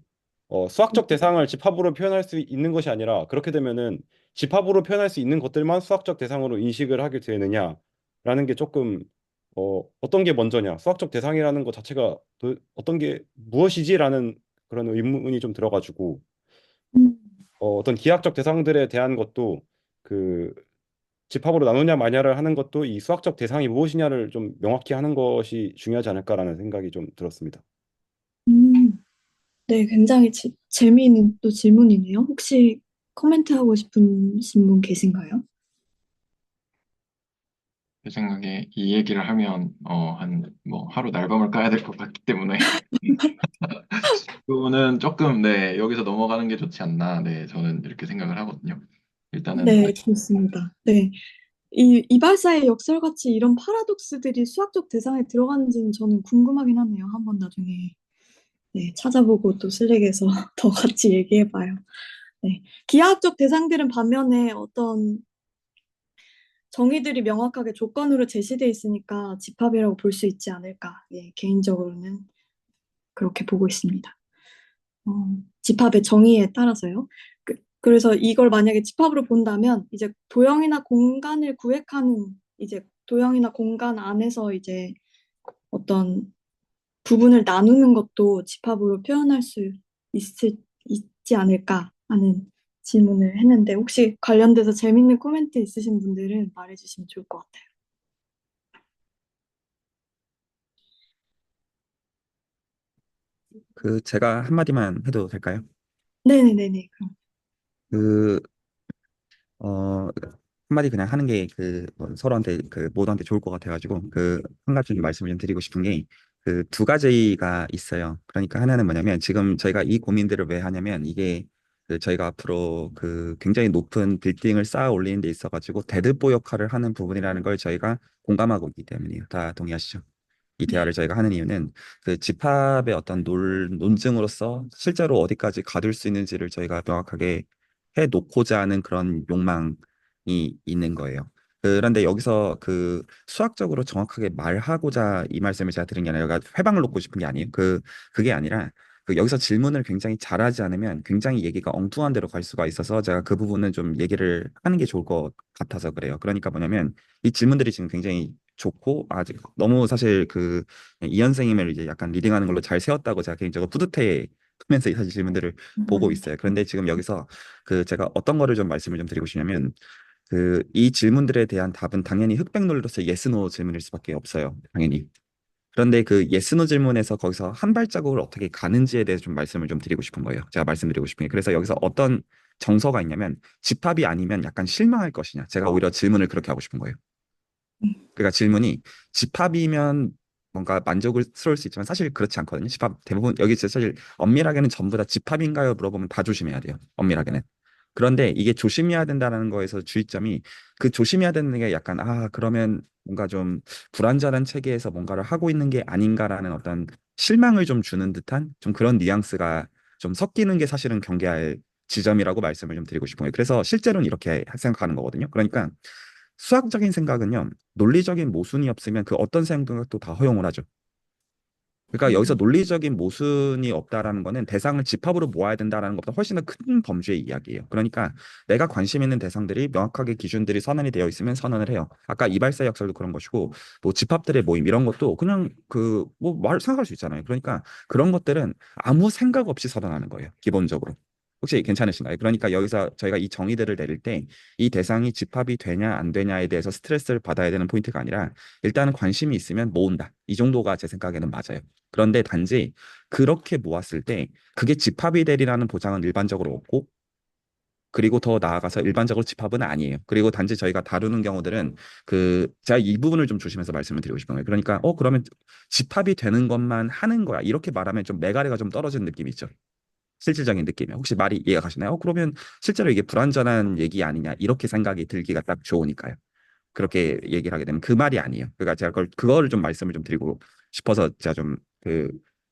수학적 대상을 집합으로 표현할 수 있는 것이 아니라, 그렇게 되면은 집합으로 표현할 수 있는 것들만 수학적 대상으로 인식을 하게 되느냐라는 게 조금, 어떤 게 먼저냐, 수학적 대상이라는 것 자체가 어떤 게 무엇이지라는 그런 의문이 좀 들어가지고, 음, 어떤 기하학적 대상들에 대한 것도 그 집합으로 나누냐 마냐를 하는 것도 이 수학적 대상이 무엇이냐를 좀 명확히 하는 것이 중요하지 않을까라는 생각이 좀 들었습니다. 음, 네, 굉장히 재미있는 또 질문이네요. 혹시 코멘트하고 싶으신 분 계신가요? 제 생각에 이 얘기를 하면 뭐 하루 날밤을 까야 될 것 같기 때문에 그거는 조금 네 여기서 넘어가는 게 좋지 않나 네 저는 이렇게 생각을 하거든요. 일단은 네, 네, 좋습니다. 네. 이발사의 역설같이 이런 파라독스들이 수학적 대상에 들어가는지는 저는 궁금하긴 하네요. 한번 나중에 네, 찾아보고 또 슬랙에서 더 같이 얘기해봐요. 네. 기하학적 대상들은 반면에 어떤 정의들이 명확하게 조건으로 제시돼 있으니까 집합이라고 볼 수 있지 않을까. 예, 개인적으로는 그렇게 보고 있습니다. 집합의 정의에 따라서요. 그래서 이걸 만약에 집합으로 본다면 이제 도형이나 공간을 구획하는 이제 도형이나 공간 안에서 이제 어떤 부분을 나누는 것도 집합으로 표현할 수 있지 않을까 하는 질문을 했는데 혹시 관련돼서 재밌는 코멘트 있으신 분들은 말해주시면 좋을 것 같아요. 제가 한마디만 해도 될까요? 네네네네. 그럼. 그, 한마디 그냥 하는 게 서로한테 모두한테 좋을 것 같아가지고 한 가지 좀 말씀을 좀 드리고 싶은 게 두 가지가 있어요. 그러니까 하나는 뭐냐면 지금 저희가 이 고민들을 왜 하냐면 이게 저희가 앞으로 굉장히 높은 빌딩을 쌓아 올리는 데 있어가지고 대들보 역할을 하는 부분이라는 걸 저희가 공감하고 있기 때문이에요. 다 동의하시죠? 이 대화를 저희가 하는 이유는 집합의 어떤 논증으로서 실제로 어디까지 가둘 수 있는지를 저희가 명확하게 해 놓고자 하는 그런 욕망이 있는 거예요. 그런데 여기서 수학적으로 정확하게 말하고자 이 말씀을 제가 드린 게 아니라 여기가 회방을 놓고 싶은 게 아니에요. 그게 아니라 여기서 질문을 굉장히 잘하지 않으면 굉장히 얘기가 엉뚱한 데로 갈 수가 있어서 제가 그 부분은 좀 얘기를 하는 게 좋을 것 같아서 그래요. 그러니까 뭐냐면 이 질문들이 지금 굉장히 좋고 아직 너무 사실 이현 선생님을 이제 약간 리딩하는 걸로 잘 세웠다고 제가 개인적으로 뿌듯해 하면서 사실 질문들을 보고 있어요. 그런데 지금 여기서 제가 어떤 거를 좀 말씀을 좀 드리고 싶냐면 이 질문들에 대한 답은 당연히 흑백 논리로서 yes, no 질문일 수밖에 없어요. 당연히. 그런데 yes, no 질문에서 거기서 한 발자국을 어떻게 가는지에 대해서 좀 말씀을 좀 드리고 싶은 거예요. 제가 말씀드리고 싶은 게. 그래서 여기서 어떤 정서가 있냐면 집합이 아니면 약간 실망할 것이냐. 제가 오히려 질문을 그렇게 하고 싶은 거예요. 그러니까 질문이 집합이면 뭔가 만족스러울 수 있지만 사실 그렇지 않거든요. 집합 대부분 여기 진짜 사실 엄밀하게는 전부 다 집합인가요? 물어보면 다 조심해야 돼요. 엄밀하게는. 그런데 이게 조심해야 된다는 거에서 주의점이 조심해야 되는 게 약간 그러면 뭔가 좀 불완전한 체계에서 뭔가를 하고 있는 게 아닌가라는 어떤 실망을 좀 주는 듯한 좀 그런 뉘앙스가 좀 섞이는 게 사실은 경계할 지점이라고 말씀을 좀 드리고 싶어요. 그래서 실제로는 이렇게 생각하는 거거든요. 그러니까 수학적인 생각은요, 논리적인 모순이 없으면 그 어떤 생각도 다 허용을 하죠. 그러니까 여기서 논리적인 모순이 없다라는 거는 대상을 집합으로 모아야 된다라는 것보다 훨씬 더 큰 범주의 이야기예요. 그러니까 내가 관심 있는 대상들이 명확하게 기준들이 선언이 되어 있으면 선언을 해요. 아까 이발사 역설도 그런 것이고, 뭐 집합들의 모임 이런 것도 그냥 뭐 말 생각할 수 있잖아요. 그러니까 그런 것들은 아무 생각 없이 선언하는 거예요. 기본적으로. 혹시 괜찮으신가요? 그러니까 여기서 저희가 이 정의들을 내릴 때 이 대상이 집합이 되냐 안 되냐에 대해서 스트레스를 받아야 되는 포인트가 아니라 일단은 관심이 있으면 모은다. 이 정도가 제 생각에는 맞아요. 그런데 단지 그렇게 모았을 때 그게 집합이 되리라는 보장은 일반적으로 없고 그리고 더 나아가서 일반적으로 집합은 아니에요. 그리고 단지 저희가 다루는 경우들은 제가 이 부분을 좀 조심해서 말씀을 드리고 싶은 거예요. 그러니까 그러면 집합이 되는 것만 하는 거야. 이렇게 말하면 좀 매가리가 좀 떨어지는 느낌이 있죠. 실질적인 느낌이 혹시 말이 이해가 가시나요? 그러면 실제로 이게 불완전한 얘기 아니냐 이렇게 생각이 들기가 딱 좋으니까요. 그렇게 얘기를 하게 되면 그 말이 아니에요. 그러니까 제가 그거를 좀 말씀을 좀 드리고 싶어서 제가 좀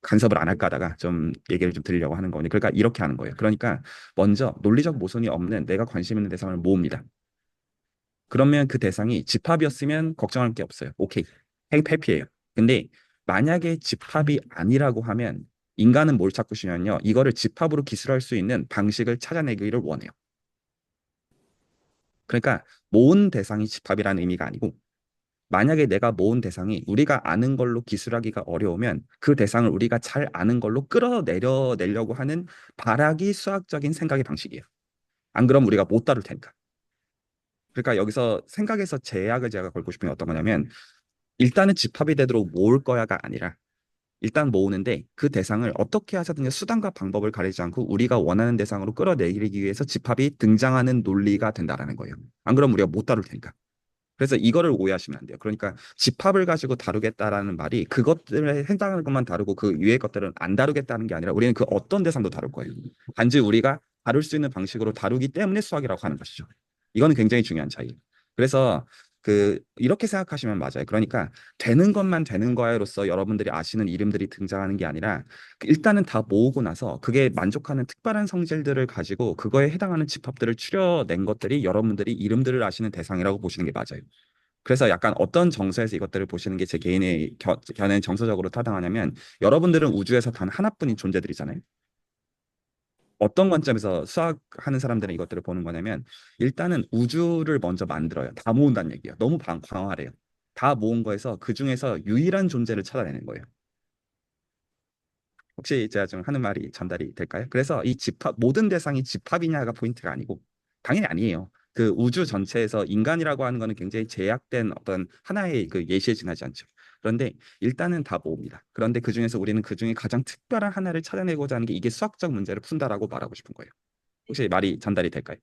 간섭을 안 할까 하다가 좀 얘기를 좀 드리려고 하는 거니. 그러니까 이렇게 하는 거예요. 그러니까 먼저 논리적 모순이 없는 내가 관심 있는 대상을 모읍니다. 그러면 그 대상이 집합이었으면 걱정할 게 없어요. 오케이. 해피해요. 근데 만약에 집합이 아니라고 하면 인간은 뭘 찾고 싶냐면요. 이거를 집합으로 기술할 수 있는 방식을 찾아내기를 원해요. 그러니까 모은 대상이 집합이라는 의미가 아니고 만약에 내가 모은 대상이 우리가 아는 걸로 기술하기가 어려우면 그 대상을 우리가 잘 아는 걸로 끌어내려고 하는 발악이 수학적인 생각의 방식이에요. 안 그러면 우리가 못 다룰 테니까. 그러니까 여기서 생각에서 제약을 제가 걸고 싶은 게 어떤 거냐면 일단은 집합이 되도록 모을 거야가 아니라 일단 모으는데 그 대상을 어떻게 하자든지 수단과 방법을 가리지 않고 우리가 원하는 대상으로 끌어내리기 위해서 집합이 등장하는 논리가 된다라는 거예요. 안 그러면 우리가 못 다룰 테니까. 그래서 이거를 오해하시면 안 돼요. 그러니까 집합을 가지고 다루겠다라는 말이 그것들에 해당하는 것만 다루고 그 위의 것들은 안 다루겠다는 게 아니라 우리는 그 어떤 대상도 다룰 거예요. 단지 우리가 다룰 수 있는 방식으로 다루기 때문에 수학이라고 하는 것이죠. 이거는 굉장히 중요한 차이예요. 그래서 이렇게 생각하시면 맞아요. 그러니까 되는 것만 되는 거야로서 여러분들이 아시는 이름들이 등장하는 게 아니라 일단은 다 모으고 나서 그게 만족하는 특별한 성질들을 가지고 그거에 해당하는 집합들을 추려낸 것들이 여러분들이 이름들을 아시는 대상이라고 보시는 게 맞아요. 그래서 약간 어떤 정서에서 이것들을 보시는 게 제 개인의 견해는 정서적으로 타당하냐면 여러분들은 우주에서 단 하나뿐인 존재들이잖아요. 어떤 관점에서 수학하는 사람들은 이것들을 보는 거냐면 일단은 우주를 먼저 만들어요. 다 모은다는 얘기예요. 너무 광활해요. 다 모은 거에서 그 중에서 유일한 존재를 찾아내는 거예요. 혹시 제가 좀 하는 말이 전달이 될까요? 그래서 이 집합 모든 대상이 집합이냐가 포인트가 아니고 당연히 아니에요. 그 우주 전체에서 인간이라고 하는 거는 굉장히 제약된 어떤 하나의 그 예시에 지나지 않죠. 그런데 일단은 다 모읍니다. 그런데 그 중에서 우리는 그 중에 가장 특별한 하나를 찾아내고자 하는 게 이게 수학적 문제를 푼다라고 말하고 싶은 거예요. 혹시 말이 전달이 될까요?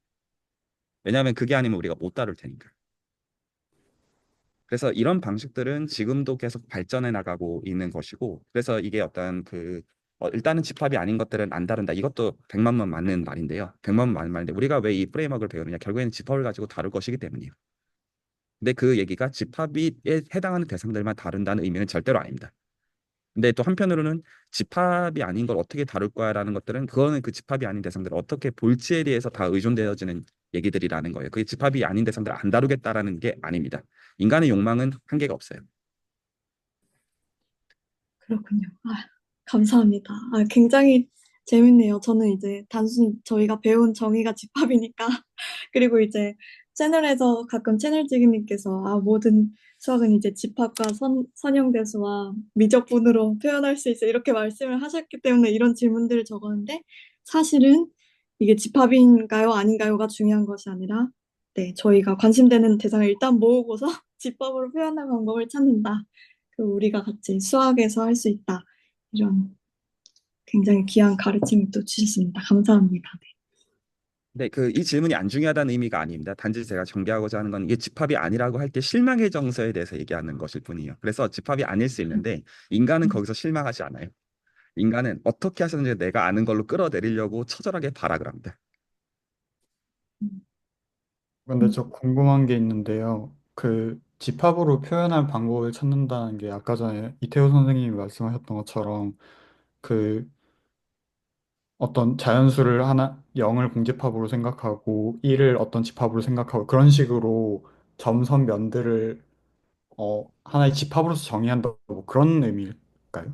왜냐하면 그게 아니면 우리가 못 다룰 테니까. 그래서 이런 방식들은 지금도 계속 발전해 나가고 있는 것이고, 그래서 이게 어떤 일단은 집합이 아닌 것들은 안 다룬다. 이것도 100만 번 맞는 말인데요. 100만 번 맞는 말인데, 우리가 왜 이 프레임워크를 배우느냐? 결국에는 집합을 가지고 다룰 것이기 때문이에요. 근데 그 얘기가 집합에 해당하는 대상들만 다룬다는 의미는 절대로 아닙니다. 근데 또 한편으로는 집합이 아닌 걸 어떻게 다룰 거야라는 것들은 그거는 그 집합이 아닌 대상들을 어떻게 볼지에 대해서 다 의존되어지는 얘기들이라는 거예요. 그게 집합이 아닌 대상들을 안 다루겠다라는 게 아닙니다. 인간의 욕망은 한계가 없어요. 그렇군요. 감사합니다. 굉장히 재밌네요. 저는 이제 단순 저희가 배운 정의가 집합이니까 그리고 이제 채널에서 가끔 채널지기님께서 모든 수학은 이제 집합과 선형대수와 미적분으로 표현할 수 있어 이렇게 말씀을 하셨기 때문에 이런 질문들을 적었는데 사실은 이게 집합인가요, 아닌가요가 중요한 것이 아니라 네, 저희가 관심되는 대상을 일단 모으고서 집합으로 표현할 방법을 찾는다. 그 우리가 같이 수학에서 할 수 있다. 이런 굉장히 귀한 가르침을 또 주셨습니다. 감사합니다. 네, 이 질문이 안 중요하다는 의미가 아닙니다. 단지 제가 전개하고자 하는 건 이게 집합이 아니라고 할 때 실망의 정서에 대해서 얘기하는 것일 뿐이에요. 그래서 집합이 아닐 수 있는데 인간은 거기서 실망하지 않아요. 인간은 어떻게 하셨는지 내가 아는 걸로 끌어내리려고 처절하게 발악을 합니다. 근데 저 궁금한 게 있는데요. 그 집합으로 표현할 방법을 찾는다는 게 아까 전에 이태호 선생님이 말씀하셨던 것처럼 그 어떤 자연수를 하나 0을 공집합으로 생각하고 1을 어떤 집합으로 생각하고 그런 식으로 점선 면들을 하나의 집합으로서 정의한다 뭐 그런 의미일까요?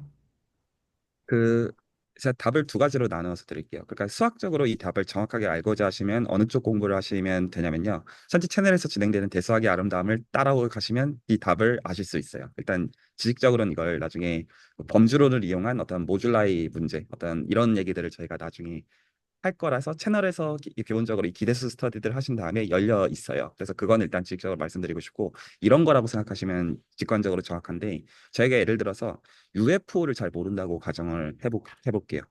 그 제가 답을 두 가지로 나누어서 드릴게요. 그러니까 수학적으로 이 답을 정확하게 알고자 하시면 어느 쪽 공부를 하시면 되냐면요. 현재 채널에서 진행되는 대수학의 아름다움을 따라오 가시면 이 답을 아실 수 있어요. 일단 지식적으로는 이걸 나중에 범주론을 이용한 어떤 모듈라이 문제, 어떤 이런 얘기들을 저희가 나중에 할 거라서 채널에서 기본적으로 이 기대수 스터디들 하신 다음에 열려 있어요. 그래서 그건 일단 지식적으로 말씀드리고 싶고 이런 거라고 생각하시면 직관적으로 정확한데 저희가 예를 들어서 UFO를 잘 모른다고 가정을 해볼게요.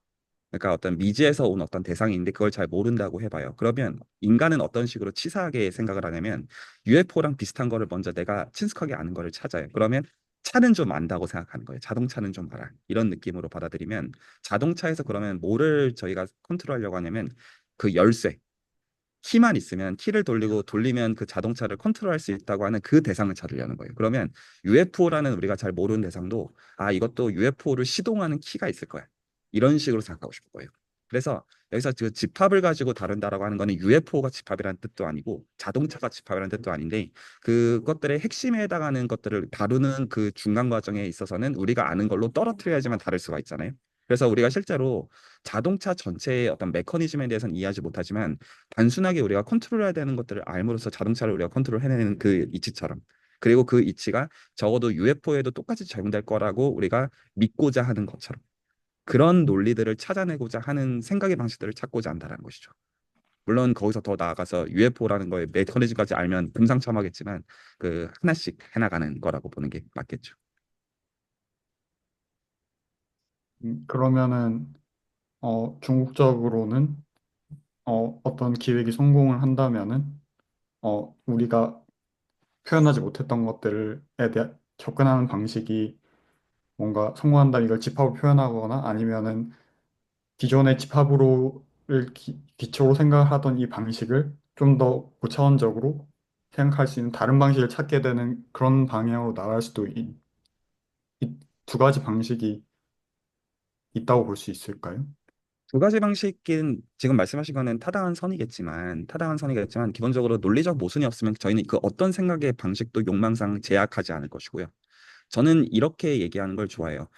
그러니까 어떤 미지에서 온 어떤 대상이 있는데 그걸 잘 모른다고 해봐요. 그러면 인간은 어떤 식으로 치사하게 생각을 하냐면 UFO랑 비슷한 거를 먼저 내가 친숙하게 아는 거를 찾아요. 그러면 차는 좀 안다고 생각하는 거예요. 자동차는 좀 알아. 이런 느낌으로 받아들이면 자동차에서 그러면 뭐를 저희가 컨트롤하려고 하냐면 그 열쇠, 키만 있으면 키를 돌리고 돌리면 그 자동차를 컨트롤할 수 있다고 하는 그 대상을 찾으려는 거예요. 그러면 UFO라는 우리가 잘 모르는 대상도 이것도 UFO를 시동하는 키가 있을 거야. 이런 식으로 생각하고 싶은 거예요. 그래서 여기서 그 집합을 가지고 다룬다라고 하는 거는 UFO가 집합이라는 뜻도 아니고 자동차가 집합이라는 뜻도 아닌데 그것들의 핵심에 해당하는 것들을 다루는 그 중간 과정에 있어서는 우리가 아는 걸로 떨어뜨려야지만 다를 수가 있잖아요. 그래서 우리가 실제로 자동차 전체의 어떤 메커니즘에 대해서는 이해하지 못하지만 단순하게 우리가 컨트롤해야 되는 것들을 알므로써 자동차를 우리가 컨트롤 해내는 그 이치처럼 그리고 그 이치가 적어도 UFO에도 똑같이 적용될 거라고 우리가 믿고자 하는 것처럼 그런 논리들을 찾아내고자 하는 생각의 방식들을 찾고자 한다는 것이죠. 물론 거기서 더 나아가서 UFO라는 거의 메커니즘까지 알면 금상첨화겠지만 하나씩 해나가는 거라고 보는 게 맞겠죠. 그러면은 중국적으로는 어떤 기획이 성공을 한다면은 우리가 표현하지 못했던 것들에 대해 접근하는 방식이 뭔가 성공한다 이걸 집합으로 표현하거나 아니면은 기존의 집합으로를 기초로 생각하던 이 방식을 좀 더 고차원적으로 생각할 수 있는 다른 방식을 찾게 되는 그런 방향으로 나갈 수도 이 두 가지 방식이 있다고 볼 수 있을까요? 두 가지 방식은 지금 말씀하신 거는 타당한 선이겠지만 기본적으로 논리적 모순이 없으면 저희는 그 어떤 생각의 방식도 욕망상 제약하지 않을 것이고요. 저는 이렇게 얘기하는 걸 좋아해요.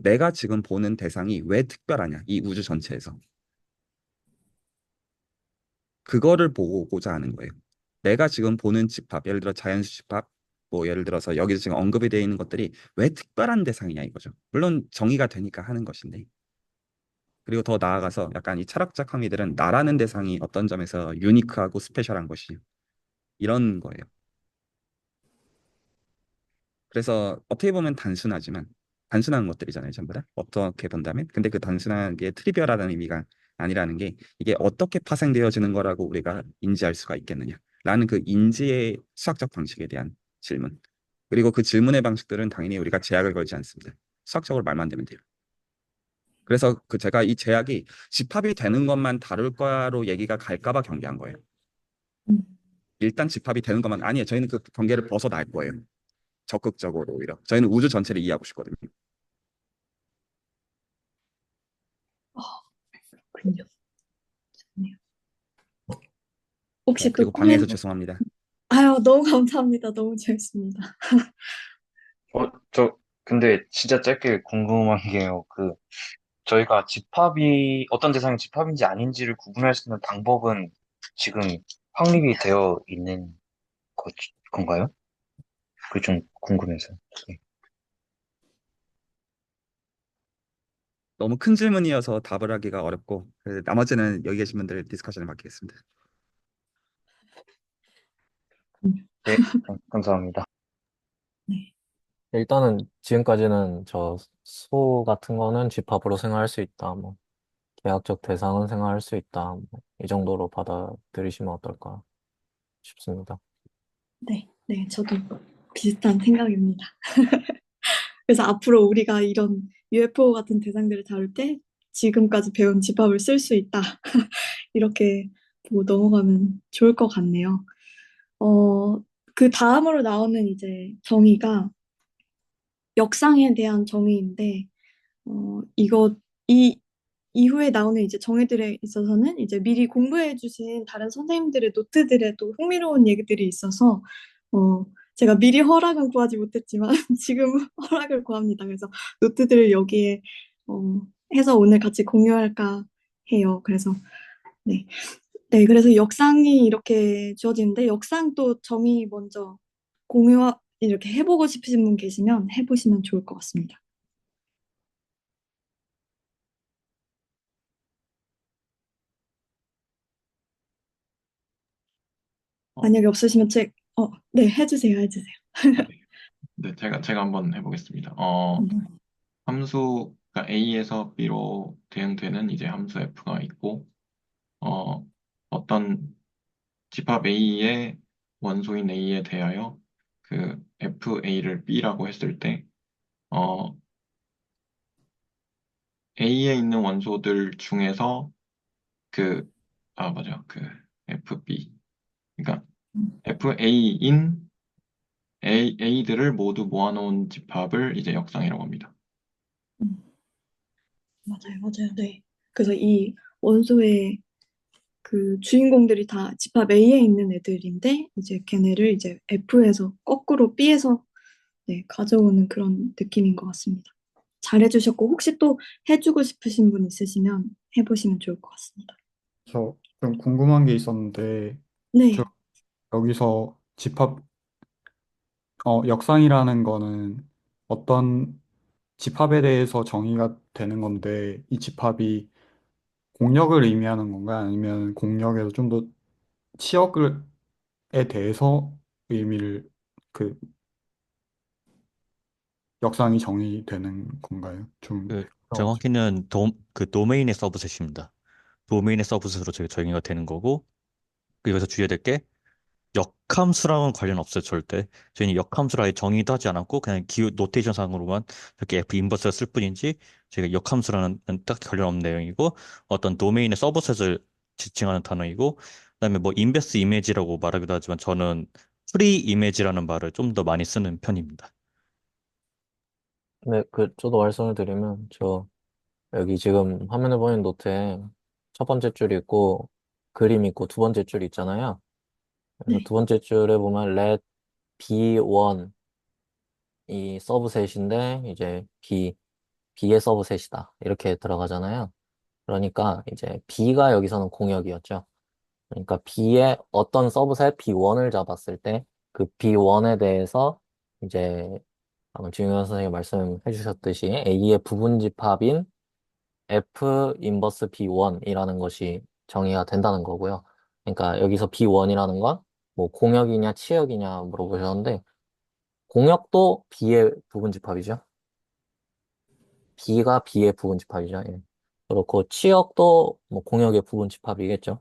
내가 지금 보는 대상이 왜 특별하냐, 이 우주 전체에서. 그거를 보고자 하는 거예요. 내가 지금 보는 집합, 예를 들어 자연수 집합, 뭐 예를 들어서 여기서 지금 언급이 되어 있는 것들이 왜 특별한 대상이냐 이거죠. 물론 정의가 되니까 하는 것인데. 그리고 더 나아가서 약간 이 철학적 항의들은 나라는 대상이 어떤 점에서 유니크하고 스페셜한 것이 이런 거예요. 그래서 어떻게 보면 단순한 것들이잖아요, 전부 다. 어떻게 본다면. 근데 그 단순한 게 트리비얼하다는 의미가 아니라는 게 이게 어떻게 파생되어지는 거라고 우리가 인지할 수가 있겠느냐라는 그 인지의 수학적 방식에 대한 질문. 그리고 그 질문의 방식들은 당연히 우리가 제약을 걸지 않습니다. 수학적으로 말만 되면 돼요. 그래서 제가 이 제약이 집합이 되는 것만 다룰 거야로 얘기가 갈까 봐 경계한 거예요. 음. 일단 집합이 되는 것만 아니에요. 저희는 그 경계를 벗어날 거예요. 적극적으로 오히려. 저희는 우주 전체를 이해하고 싶거든요. 그렇군요. 좋네요. 혹시 또 그리고 방해해서 코멘트? 죄송합니다. 아유, 너무 감사합니다. 너무 재밌습니다. 근데 진짜 짧게 궁금한 게요. 저희가 어떤 대상이 집합인지 아닌지를 구분할 수 있는 방법은 지금 확립이 되어 있는 건가요? 그게 좀 궁금해서. 네. 너무 큰 질문이어서 답을 하기가 어렵고 나머지는 여기 계신 분들 디스커션을 맡기겠습니다. 네, 감사합니다. 네. 일단은 지금까지는 저 소 같은 거는 집합으로 생각할 수 있다. 뭐 계약적 대상은 생각할 수 있다. 뭐이 정도로 받아들이시면 어떨까 싶습니다. 네, 네, 저도 비슷한 생각입니다. 그래서 앞으로 우리가 이런 UFO 같은 대상들을 다룰 때 지금까지 배운 집합을 쓸 수 있다. 이렇게 보고 넘어가면 좋을 것 같네요. 그 다음으로 나오는 이제 정의가 역상에 대한 정의인데, 이 이후에 나오는 이제 정의들에 있어서는 이제 미리 공부해 주신 다른 선생님들의 노트들에 또 흥미로운 얘기들이 있어서, 어, 제가 미리 허락은 구하지 못했지만 지금 허락을 구합니다. 그래서 노트들을 여기에 해서 오늘 같이 공유할까 해요. 그래서 네. 네, 그래서 역상이 이렇게 주어지는데 역상 또 정의 먼저 이렇게 해보고 싶으신 분 계시면 해보시면 좋을 것 같습니다. 어, 만약에 없으시면 네, 해주세요. 네, 제가 한번 해보겠습니다. 음, 함수가 A에서 B로 대응되는 이제 함수 F가 있고, 어, 어떤 집합 A의 원소인 A에 대하여 그 FA를 B라고 했을 때, 어, A에 있는 원소들 중에서 맞아. FB. 그러니까 음, FA인 A들을 모두 모아놓은 집합을 이제 역상이라고 합니다. 음, 맞아요. 네. 그래서 이 원소의 그 주인공들이 다 집합 A에 있는 애들인데 이제 걔네를 이제 F에서 거꾸로 B에서 네, 가져오는 그런 느낌인 것 같습니다. 잘해주셨고 혹시 또 해주고 싶으신 분 있으시면 해보시면 좋을 것 같습니다. 저 좀 궁금한 게 있었는데 저 네. 여기서 역상이라는 거는 어떤 집합에 대해서 정의가 되는 건데 이 집합이 공력을 의미하는 건가요? 아니면 공력에서 좀 더 치역에 대해서 의미를 그 역상이 정의되는 건가요? 좀 정확히는 도메인의 서브셋입니다. 도메인의 서브셋으로 정의가 되는 거고, 그리고 여기서 주의해야 될 게 역함수랑은 관련 없어요, 절대. 저희는 역함수를 아예 정의도 하지 않았고, 그냥 기호 노테이션 상으로만 이렇게 F 인버스를 쓸 뿐이지, 저희가 역함수라는 딱히 관련 없는 내용이고, 어떤 도메인의 서브셋을 지칭하는 단어이고, 그다음에 뭐 인베스 이미지라고 말하기도 하지만 저는 프리 이미지라는 말을 좀 더 많이 쓰는 편입니다. 네, 저도 말씀을 드리면, 여기 지금 화면에 보이는 노트에 첫 번째 줄 있고, 그림 있고, 두 번째 줄 있잖아요. 그래서 네. 두 번째 줄에 보면 let B1 이 서브셋인데, 이제 B의 서브셋이다. 이렇게 들어가잖아요. 그러니까 이제 B가 여기서는 공역이었죠. 그러니까 B의 어떤 서브셋 B1을 잡았을 때 그 B1에 대해서 이제 방금 지윤 선생님이 말씀해 주셨듯이 A의 부분집합인 F 인버스 B1이라는 것이 정의가 된다는 거고요. 그러니까 여기서 B1이라는 건 뭐 공역이냐 치역이냐 물어보셨는데 공역도 B의 부분집합이죠. B가 B의 부분집합이죠. 예. 그렇고 치역도 뭐 공역의 부분집합이겠죠.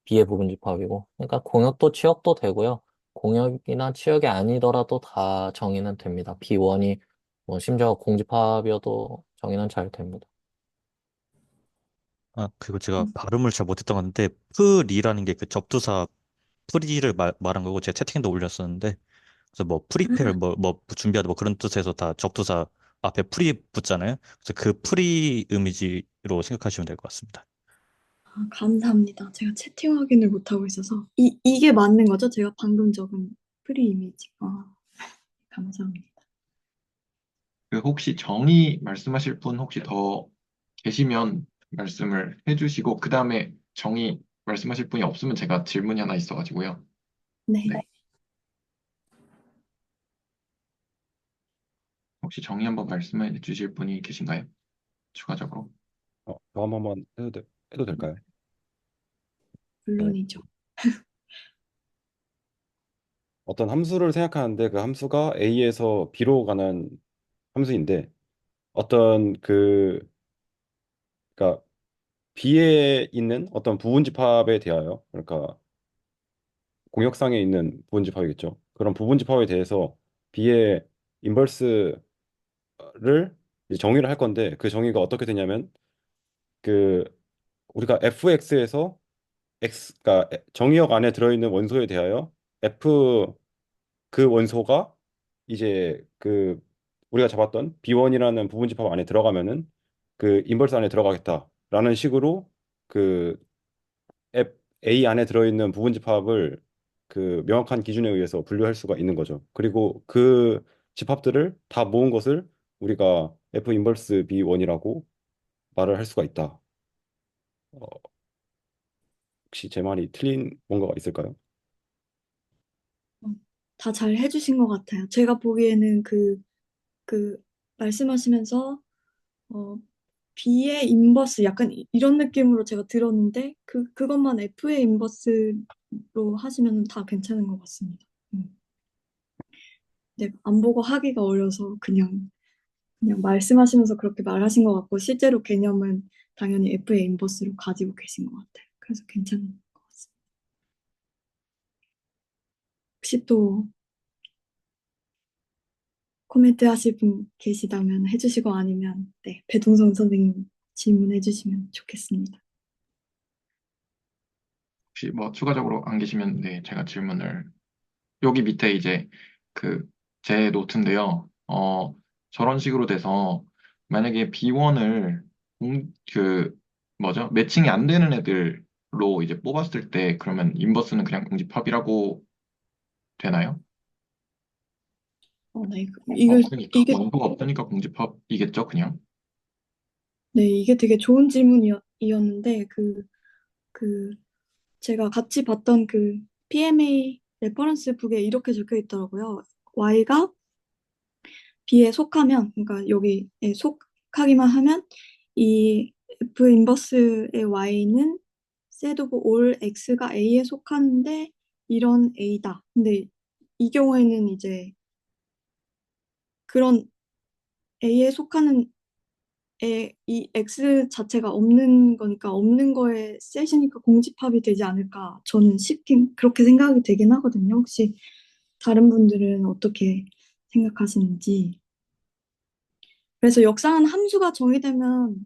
B의 부분집합이고. 그러니까 공역도 치역도 되고요. 공역이나 치역이 아니더라도 다 정의는 됩니다. B1이 뭐 심지어 공집합이어도 정의는 잘 됩니다. 아, 그리고 제가 발음을 잘 못했던 건데 프리라는 게 그 접두사 프리를 말한 거고 제가 채팅도 올렸었는데 그래서 뭐 프리페어 뭐 준비하다 뭐 그런 뜻에서 다 접두사 앞에 프리 붙잖아요. 그래서 그 프리 이미지로 생각하시면 될 것 같습니다. 감사합니다. 제가 채팅 확인을 못하고 있어서. 이게 맞는 거죠? 제가 방금 적은 프리 이미지. 감사합니다. 그 혹시 정의 말씀하실 분 혹시 더 계시면 말씀을 해주시고, 그 다음에 정의 말씀하실 분이 없으면 제가 질문이 하나 있어가지고요. 네. 네. 혹시 정의 한번 말씀해 주실 분이 계신가요? 추가적으로. 저 한 번만 해도 될까요? 네. 물론이죠. 어떤 함수를 생각하는데 그 함수가 A에서 B로 가는 함수인데 어떤 그러니까 B에 있는 어떤 부분집합에 대하여 그러니까 공역상에 있는 부분집합이겠죠. 그런 부분집합에 대해서 B의 인버스를 이제 정의를 할 건데 그 정의가 어떻게 되냐면 그 우리가 fx에서 그러니까 정의역 안에 들어있는 원소에 대하여 f 그 원소가 이제 우리가 잡았던 B1이라는 부분집합 안에 들어가면은 그 인버스 안에 들어가겠다라는 식으로 그 A 안에 들어있는 부분집합을 그 명확한 기준에 의해서 분류할 수가 있는 거죠. 그리고 그 집합들을 다 모은 것을 우리가 F 인버스 B1이라고 말을 할 수가 있다. 어, 혹시 제 말이 틀린 뭔가가 있을까요? 다 잘 해주신 것 같아요. 제가 보기에는 그, 말씀하시면서, 어, B의 인버스 약간 이런 느낌으로 제가 들었는데, 그것만 F의 인버스로 하시면 다 괜찮은 것 같습니다. 네, 안 보고 하기가 어려서 그냥 말씀하시면서 그렇게 말하신 것 같고, 실제로 개념은 당연히 F의 인버스로 가지고 계신 것 같아요. 그래서 괜찮은 것 같습니다. 혹시 또 코멘트 하실 분 계시다면 해주시고 아니면 네, 배동성 선생님 질문해 주시면 좋겠습니다. 혹시 뭐 추가적으로 안 계시면 네, 제가 질문을 여기 밑에 이제 그 제 노트인데요. 저런 식으로 돼서 만약에 B1을 그 뭐죠? 매칭이 안 되는 애들로 이제 뽑았을 때 그러면 인버스는 그냥 공집합이라고 되나요? 네, 이걸 그러니까 원소가 없으니까 공집합이겠죠, 그냥. 네, 이게 되게 좋은 질문이었는데 그 제가 같이 봤던 그 PMA 레퍼런스 북에 이렇게 적혀 있더라고요. Y가 B에 속하면, 그러니까 여기에 속하기만 하면 이 F 인버스의 Y는 set of all X가 A에 속하는데 이런 A다. 근데 이 경우에는 이제 그런 A에 속하는 이 X 자체가 없는 거니까 없는 거에 셋이니까 공집합이 되지 않을까 저는 쉽게 그렇게 생각이 되긴 하거든요. 혹시 다른 분들은 어떻게 생각하시는지. 그래서 역사한 함수가 정의되면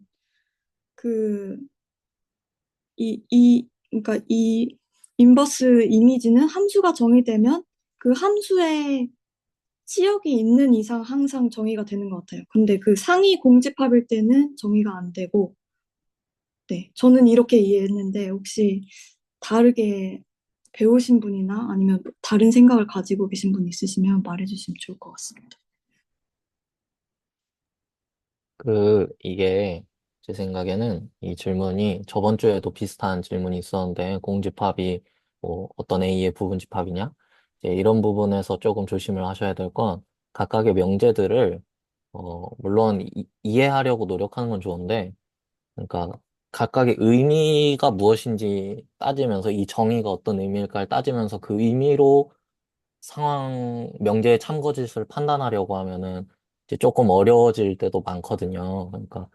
그 그러니까 이 인버스 이미지는 함수가 정의되면 그 함수의 치역이 있는 이상 항상 정의가 되는 것 같아요. 근데 그 상위 공집합일 때는 정의가 안 되고, 네, 저는 이렇게 이해했는데 혹시 다르게 배우신 분이나 아니면 다른 생각을 가지고 계신 분 있으시면 말해주시면 좋을 것 같습니다. 이게 제 생각에는 이 질문이 저번 주에도 비슷한 질문이 있었는데 공집합이 뭐 어떤 A의 부분집합이냐? 이제 이런 부분에서 조금 조심을 하셔야 될 건 각각의 명제들을 물론 이해하려고 노력하는 건 좋은데 그러니까 각각의 의미가 무엇인지 따지면서 이 정의가 어떤 의미일까를 따지면서 그 의미로 명제의 참거짓을 판단하려고 하면은 이제 조금 어려워질 때도 많거든요. 그러니까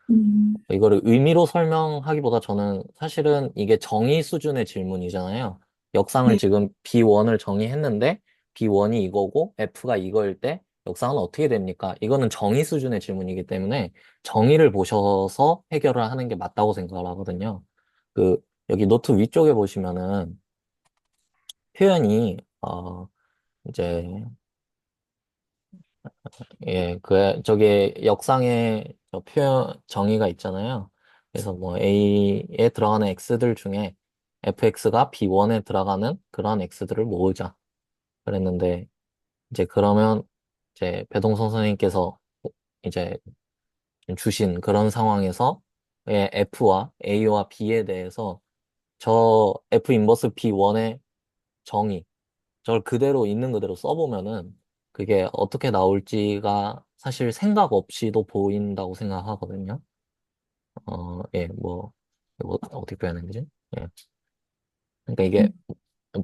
이거를 의미로 설명하기보다 저는 사실은 이게 정의 수준의 질문이잖아요. 역상을 네. 지금 B1을 정의했는데 B1이 이거고 F가 이거일 때 역상은 어떻게 됩니까? 이거는 정의 수준의 질문이기 때문에 정의를 보셔서 해결을 하는 게 맞다고 생각을 하거든요. 여기 노트 위쪽에 보시면은 표현이 이제 저게 역상의 저 표현 정의가 있잖아요. 그래서 뭐 A에 들어가는 x들 중에 fx가 B1에 들어가는 그러한 x들을 모으자. 그랬는데 이제 그러면 이제 배동성 선생님께서 이제 주신 그런 상황에서 f와 A와 B에 대해서 저 f 인버스 B1의 정의 저걸 그대로 있는 그대로 써보면은 그게 어떻게 나올지가 사실 생각 없이도 보인다고 생각하거든요. 예, 뭐 어떻게 표현하는 거지? 예. 그러니까 이게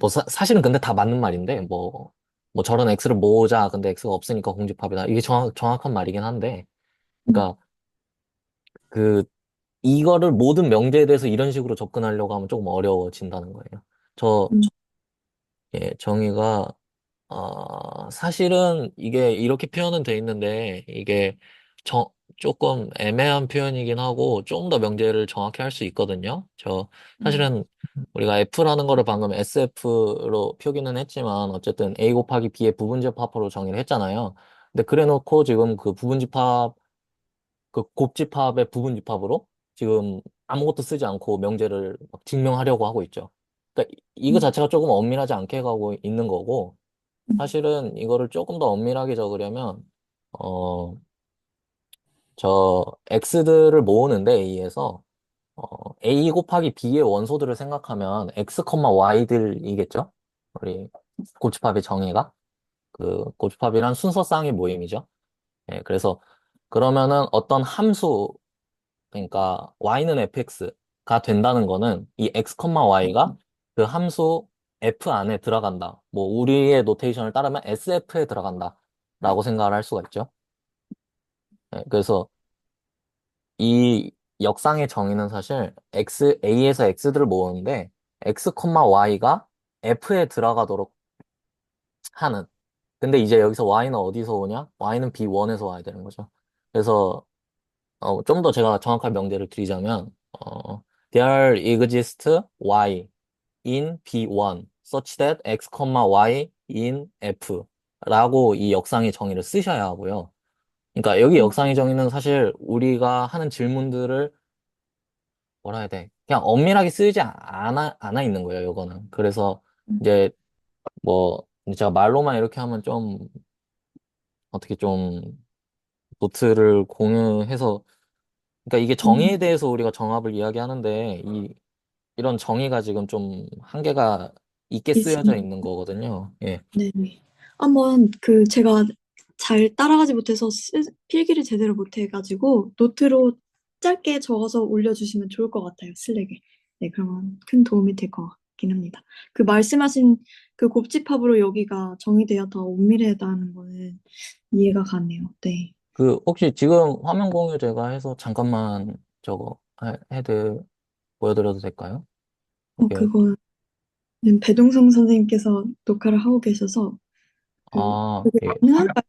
뭐 사실은 근데 다 맞는 말인데 뭐 저런 x를 모으자 근데 x가 없으니까 공집합이다. 이게 정확한 말이긴 한데 그러니까 그 이거를 모든 명제에 대해서 이런 식으로 접근하려고 하면 조금 어려워진다는 거예요. 저 예, 정의가 사실은 이게 이렇게 표현은 돼 있는데, 이게 조금 애매한 표현이긴 하고, 좀 더 명제를 정확히 할 수 있거든요. 사실은 우리가 F라는 거를 방금 SF로 표기는 했지만, 어쨌든 A 곱하기 B의 부분집합으로 정의를 했잖아요. 근데 그래 놓고 지금 그 곱집합의 부분집합으로 지금 아무것도 쓰지 않고 명제를 막 증명하려고 하고 있죠. 그러니까 이거 자체가 조금 엄밀하지 않게 가고 있는 거고, 사실은 이거를 조금 더 엄밀하게 적으려면, 어, x들을 모으는데 A에서, A 곱하기 B의 원소들을 생각하면 x, y들이겠죠? 우리 고집합의 정의가. 그 고집합이란 순서쌍의 모임이죠. 예, 그래서 그러면은 어떤 함수, 그러니까 y는 fx가 된다는 거는 이 x, y가 그 함수 f 안에 들어간다. 뭐 우리의 노테이션을 따르면 sf에 들어간다. 라고 생각을 할 수가 있죠. 네, 그래서 이 역상의 정의는 사실 A에서 x들을 모으는데 x, y가 f에 들어가도록 하는. 근데 이제 여기서 y는 어디서 오냐? y는 B1에서 와야 되는 거죠. 그래서 좀 더 제가 정확한 명제를 드리자면 there exists y in B1 such that x, y in F 라고 이 역상의 정의를 쓰셔야 하고요. 그러니까 여기 역상의 정의는 사실 우리가 하는 질문들을 뭐라 해야 돼? 그냥 엄밀하게 쓰지 않아 있는 거예요, 이거는. 그래서 이제 뭐 제가 말로만 이렇게 하면 좀 어떻게 좀 노트를 공유해서 그러니까 이게 정의에 대해서 우리가 정합을 이야기하는데 이런 정의가 지금 좀 한계가 있게 쓰여져 있습니다. 있는 거거든요. 예. 네네. 한번 제가 잘 따라가지 못해서 필기를 제대로 못해가지고 노트로 짧게 적어서 올려주시면 좋을 것 같아요, 슬랙에. 네, 그러면 큰 도움이 될 것 같긴 합니다. 그 말씀하신 그 곱집합으로 여기가 정의되어 더 엄밀하다는 거는 이해가 가네요. 네. 혹시 지금 화면 공유 제가 해서 잠깐만 저거 헤드 보여드려도 될까요? 이게 그거는 배동성 선생님께서 녹화를 하고 계셔서 그게 예. 화면, 가능할까요?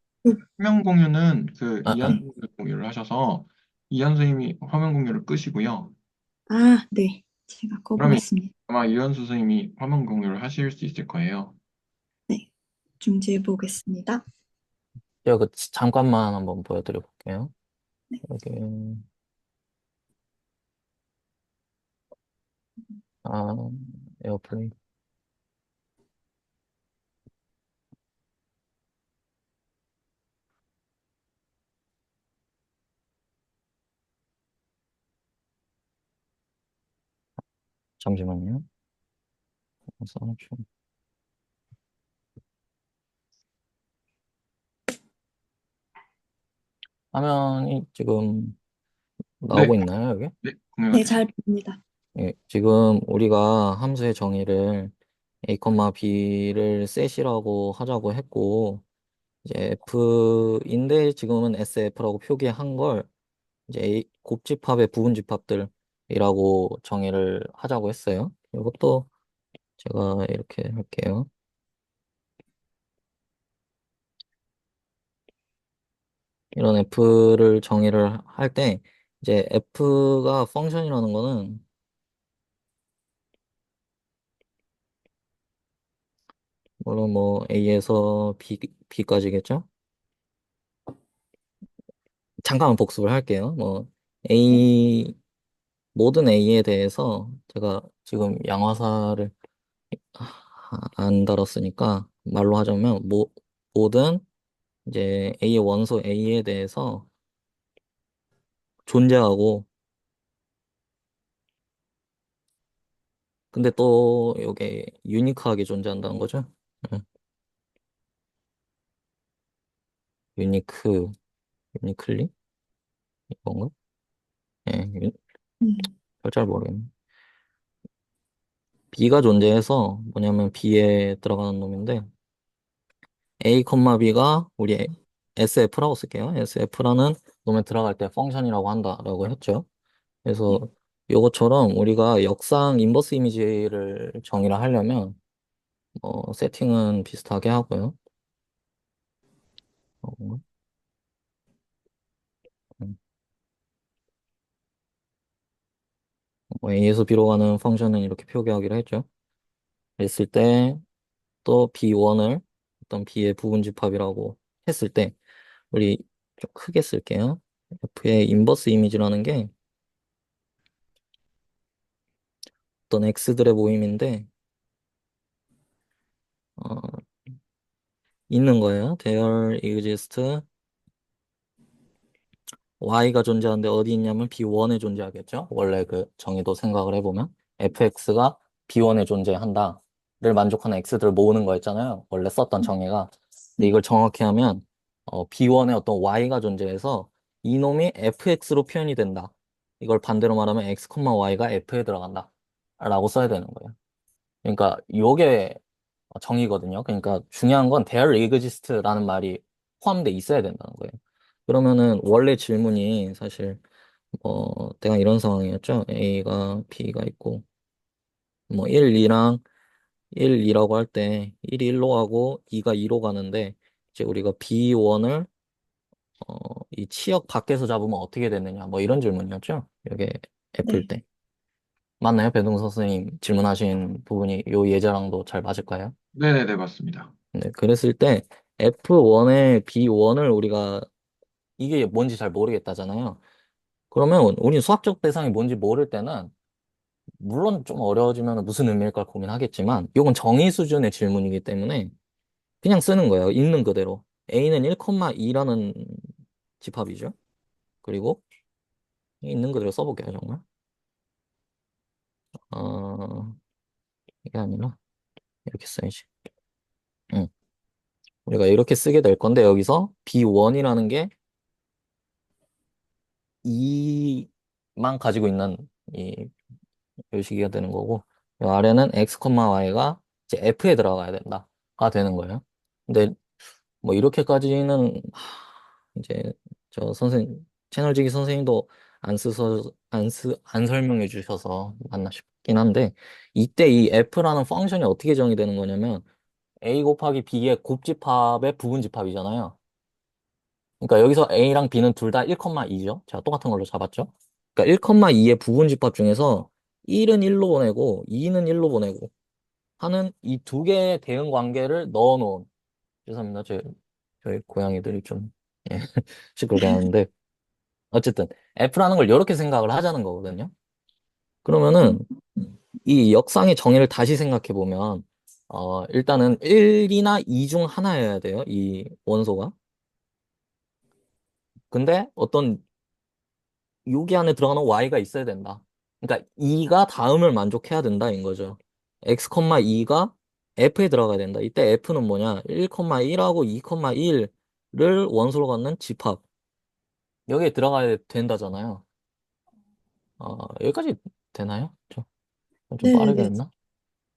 화면 공유는 이한 네. 선생님이 공유를 하셔서 이한 선생님이 화면 공유를 끄시고요. 아, 네. 제가 그러면 거부했습니다. 아마 유연수 선생님이 화면 공유를 하실 수 있을 거예요. 네, 중지해 보겠습니다. 제가 잠깐만 한번 보여드려 볼게요. 네. 여기, 아, 에어플레이. 잠시만요. 써놓죠. 화면이 지금 네, 나오고 있나요, 여기? 네, 공유가 네, 잘 됐습니다. 보입니다. 예, 지금 우리가 함수의 정의를 a, b를 셋이라고 하자고 했고, 이제 f인데 지금은 sf라고 표기한 걸 이제 곱집합의 부분집합들이라고 정의를 하자고 했어요. 이것도 제가 이렇게 할게요. 이런 f를 정의를 할 때 이제 f가 펑션이라는 거는 물론 뭐 a에서 b까지겠죠? 잠깐만 복습을 할게요. 뭐 네, a 모든 a에 대해서 제가 지금 양화사를 안 달았으니까 말로 하자면 모든 이제 a의 원소 a에 대해서 존재하고 근데 또 이게 유니크하게 존재한다는 거죠. 응, 유니크 유니클리 이건가? 예, 음, 잘 모르겠네. b가 존재해서 뭐냐면 b에 들어가는 놈인데 a, b가 우리 sf라고 쓸게요. sf라는 놈에 들어갈 때 펑션이라고 한다라고 했죠. 그래서 네, 요것처럼 우리가 역상 인버스 이미지를 정의를 하려면 세팅은 비슷하게 하고요. 뭔가? 음, A에서 B로 가는 펑션은 이렇게 표기하기로 했죠. 했을 때 또 B1을 어떤 B의 부분집합이라고 했을 때 우리 좀 크게 쓸게요. F의 인버스 이미지라는 게 어떤 X들의 모임인데 어, 있는 거예요. There exists Y가 존재하는데 어디 있냐면 B1에 존재하겠죠. 원래 그 정의도 생각을 해보면 fx가 B1에 존재한다를 만족하는 x들을 모으는 거였잖아요. 원래 썼던 정의가. 근데 네, 이걸 정확히 하면 B1에 어떤 Y가 존재해서 이놈이 fx로 표현이 된다. 이걸 반대로 말하면 x, y가 f에 들어간다. 라고 써야 되는 거예요. 그러니까 요게 정의거든요. 그러니까 중요한 건 there exist라는 말이 포함돼 있어야 된다는 거예요. 그러면은 원래 질문이 사실 대강 이런 상황이었죠. A가 B가 있고 뭐 1, 2랑 1, 2라고 할 때 1이 1로 가고 2가 2로 가는데 이제 우리가 B1을 이 치역 밖에서 잡으면 어떻게 되느냐 뭐 이런 질문이었죠. 이게 F일 네, 때. 맞나요? 배동 선생님 질문하신 부분이 요 예제랑도 잘 맞을까요? 네네네, 맞습니다. 네, 그랬을 때 F1에 B1을 우리가 이게 뭔지 잘 모르겠다잖아요. 그러면 우리 수학적 대상이 뭔지 모를 때는 물론 좀 어려워지면 무슨 의미일까 고민하겠지만 이건 정의 수준의 질문이기 때문에 그냥 쓰는 거예요. 있는 그대로. A는 1,2라는 집합이죠. 그리고 있는 그대로 써볼게요, 정말. 어, 이게 아니라 이렇게 써야지. 응. 우리가 이렇게 쓰게 될 건데 여기서 B1이라는 게 2만 가지고 있는 이 요식이가 되는 거고 이 아래는 x, y가 이제 f에 들어가야 된다가 되는 거예요. 근데 뭐 이렇게까지는 이제 저 채널지기 선생님도 안 설명해 주셔서 맞나 싶긴 한데 이때 이 f라는 펑션이 어떻게 정의되는 거냐면 a 곱하기 b의 곱집합의 부분집합이잖아요. 그러니까 여기서 A랑 B는 둘 다 1,2죠. 제가 똑같은 걸로 잡았죠. 그러니까 1,2의 부분집합 중에서 1은 1로 보내고 2는 1로 보내고 하는 이 두 개의 대응 관계를 넣어놓은, 죄송합니다. 저희 고양이들이 좀 예, 시끄럽게 하는데, 어쨌든 F라는 걸 이렇게 생각을 하자는 거거든요. 그러면은 이 역상의 정의를 다시 생각해 보면 일단은 1이나 2 중 하나여야 돼요. 이 원소가. 근데 어떤 여기 안에 들어가는 y가 있어야 된다. 그러니까 2가 다음을 만족해야 된다인 거죠. x, 2가 f에 들어가야 된다. 이때 f는 뭐냐? 1,1하고 2,1을 원소로 갖는 집합. 여기에 들어가야 된다잖아요. 여기까지 되나요? 좀 빠르게 네네네. 했나?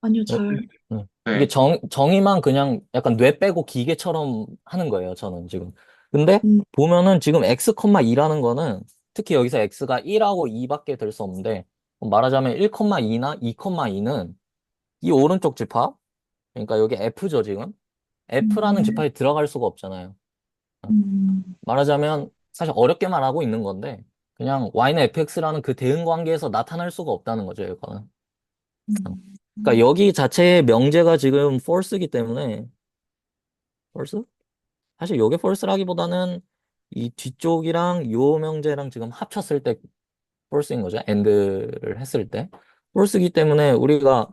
아니요, 네, 잘. 네. 이게 네. 정의만 그냥 약간 뇌 빼고 기계처럼 하는 거예요, 저는 지금. 근데 음, 보면은 지금 x, 2라는 거는 특히 여기서 x가 1하고 2밖에 될 수 없는데, 말하자면 1,2나 2,2는 이 오른쪽 집합, 그러니까 여기 f죠, 지금. f라는 음, 집합이 들어갈 수가 없잖아요. 음, 말하자면 사실 어렵게 말하고 있는 건데, 그냥 y는 fx라는 그 대응 관계에서 나타날 수가 없다는 거죠, 이거는. 그러니까 여기 자체의 명제가 지금 false이기 때문에, false? 사실 요게 false라기보다는 이 뒤쪽이랑 요 명제랑 지금 합쳤을 때 false인 거죠. and를 했을 때. false이기 때문에 우리가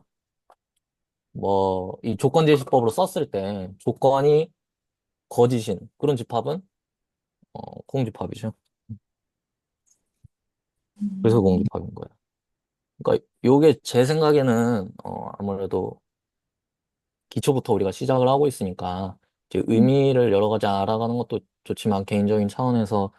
뭐 이 조건 제시법으로 썼을 때 조건이 거짓인 그런 집합은 공집합이죠. 그래서 공집합인 거예요. 그러니까 요게 제 생각에는 아무래도 기초부터 우리가 시작을 하고 있으니까 이제 의미를 여러 가지 알아가는 것도 좋지만 개인적인 차원에서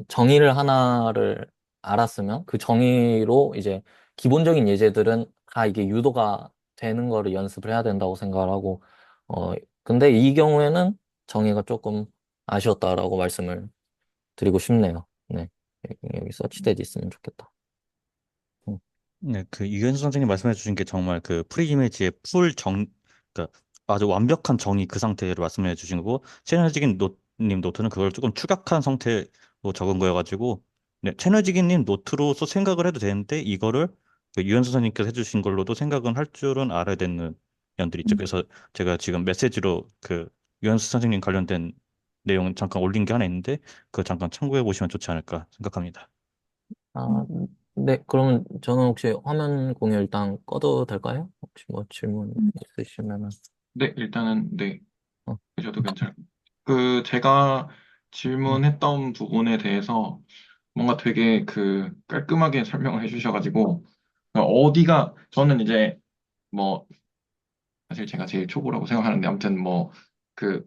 정의를 하나를 알았으면 그 정의로 이제 기본적인 예제들은 다 이게 유도가 되는 거를 연습을 해야 된다고 생각을 하고, 어, 근데 이 경우에는 정의가 조금 아쉬웠다라고 말씀을 드리고 싶네요. 네. 여기 서치돼도 있으면 좋겠다. 음. 네, 그 유현수 선생님 말씀해 주신 게 정말 그 프리이미지의 그러니까 아주 완벽한 정의 그 상태를 말씀해 주신 거고, 채널지긴 님 노트는 그걸 조금 추격한 상태로 적은 거여가지고, 네, 채널지기님 노트로서 생각을 해도 되는데, 이거를 그 유현수 선생님께서 해주신 걸로도 생각은 할 줄은 알아야 되는 면들이 있죠. 그래서 제가 지금 메시지로 그 유현수 선생님 관련된 내용 잠깐 올린 게 하나 있는데, 그거 잠깐 참고해 보시면 좋지 않을까 생각합니다. 아, 네. 그러면 저는 혹시 화면 공유 일단 꺼도 될까요? 혹시 뭐 질문 있으시면은. 네, 일단은, 네, 어, 저도 괜찮아요. 제가 음. 질문했던 부분에 대해서 뭔가 되게 깔끔하게 설명을 해주셔가지고, 저는 이제, 뭐, 사실 제가 제일 초보라고 생각하는데, 아무튼 그,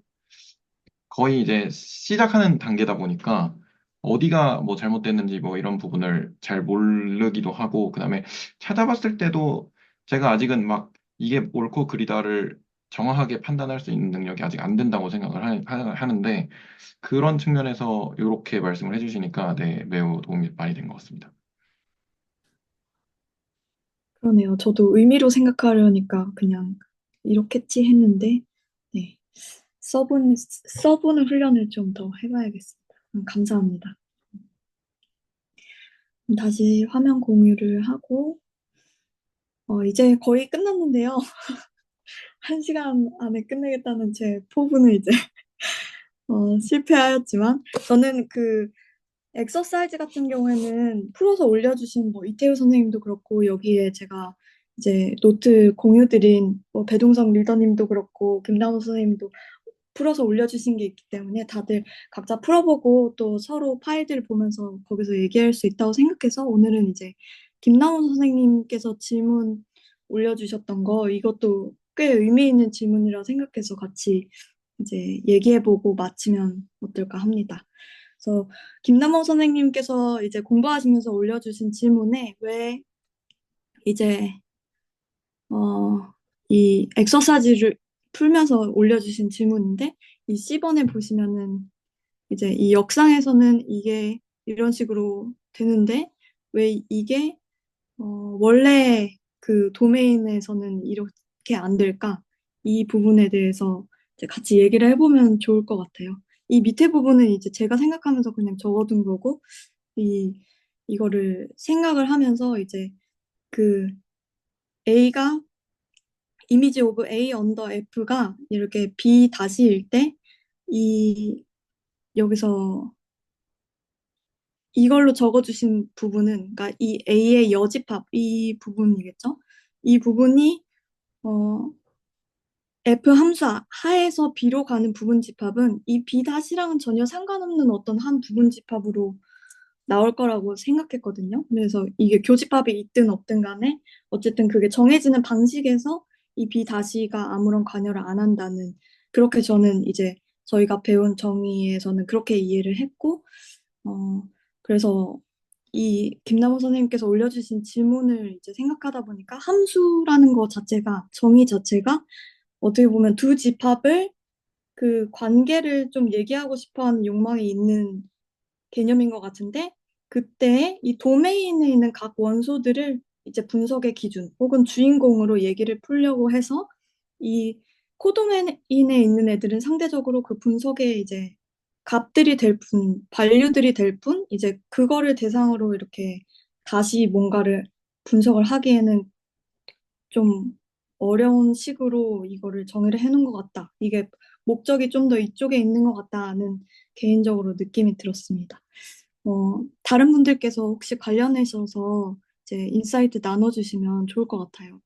거의 이제 시작하는 단계다 보니까, 어디가 뭐 잘못됐는지 뭐 이런 부분을 잘 모르기도 하고, 그다음에 찾아봤을 때도 제가 아직은 막 이게 옳고 그리다를 정확하게 판단할 수 있는 능력이 아직 안 된다고 생각을 하는데, 그런 측면에서 이렇게 말씀을 해주시니까 네, 매우 도움이 많이 된 것 같습니다. 그러네요. 저도 의미로 생각하려니까 그냥 이렇겠지 했는데, 네. 써보는 훈련을 좀 더 해봐야겠습니다. 감사합니다. 그럼 다시 화면 공유를 하고, 이제 거의 끝났는데요. 1시간 안에 끝내겠다는 제 포부는 이제 실패하였지만, 저는 엑서사이즈 같은 경우에는 풀어서 올려주신 뭐 이태우 선생님도 그렇고, 여기에 제가 이제 노트 공유드린 뭐 배동성 리더님도 그렇고, 김나호 선생님도 풀어서 올려주신 게 있기 때문에 다들 각자 풀어보고 또 서로 파일들 보면서 거기서 얘기할 수 있다고 생각해서, 오늘은 이제 김나호 선생님께서 질문 올려주셨던 거, 이것도 꽤 의미 있는 질문이라 생각해서 같이 이제 얘기해보고 마치면 어떨까 합니다. 그래서 김남호 선생님께서 이제 공부하시면서 올려주신 질문에 왜 이제 이 엑서사이즈를 풀면서 올려주신 질문인데, 이 C번에 보시면은 이제 이 역상에서는 이게 이런 식으로 되는데 왜 이게 원래 그 도메인에서는 이렇게 안 될까? 이 부분에 대해서 이제 같이 얘기를 해보면 좋을 것 같아요. 이 밑에 부분은 이제 제가 생각하면서 그냥 적어둔 거고, 이 이거를 생각을 하면서 이제 그 A가 이미지 오브 A 언더 F가 이렇게 B 다시일 때 이 여기서 이걸로 적어주신 부분은 그러니까 이 A의 여집합 이 부분이겠죠? 이 부분이 F 함수 하에서 B로 가는 부분 집합은 이 B 다시랑은 전혀 상관없는 어떤 한 부분 집합으로 나올 거라고 생각했거든요. 그래서 이게 교집합이 있든 없든 간에 어쨌든 그게 정해지는 방식에서 이 B 다시가 아무런 관여를 안 한다는 그렇게 저는 이제 저희가 배운 정의에서는 그렇게 이해를 했고 그래서 이 김남호 선생님께서 올려주신 질문을 이제 생각하다 보니까 함수라는 것 자체가 정의 자체가 어떻게 보면 두 집합을 그 관계를 좀 얘기하고 싶어하는 욕망이 있는 개념인 것 같은데 그때 이 도메인에 있는 각 원소들을 이제 분석의 기준 혹은 주인공으로 얘기를 풀려고 해서 이 코도메인에 있는 애들은 상대적으로 그 분석의 이제 값들이 될 뿐, 반류들이 될 뿐, 이제 그거를 대상으로 이렇게 다시 뭔가를 분석을 하기에는 좀 어려운 식으로 이거를 정의를 해놓은 것 같다. 이게 목적이 좀 더 이쪽에 있는 것 같다는 개인적으로 느낌이 들었습니다. 다른 분들께서 혹시 관련해서 이제 인사이트 나눠주시면 좋을 것 같아요.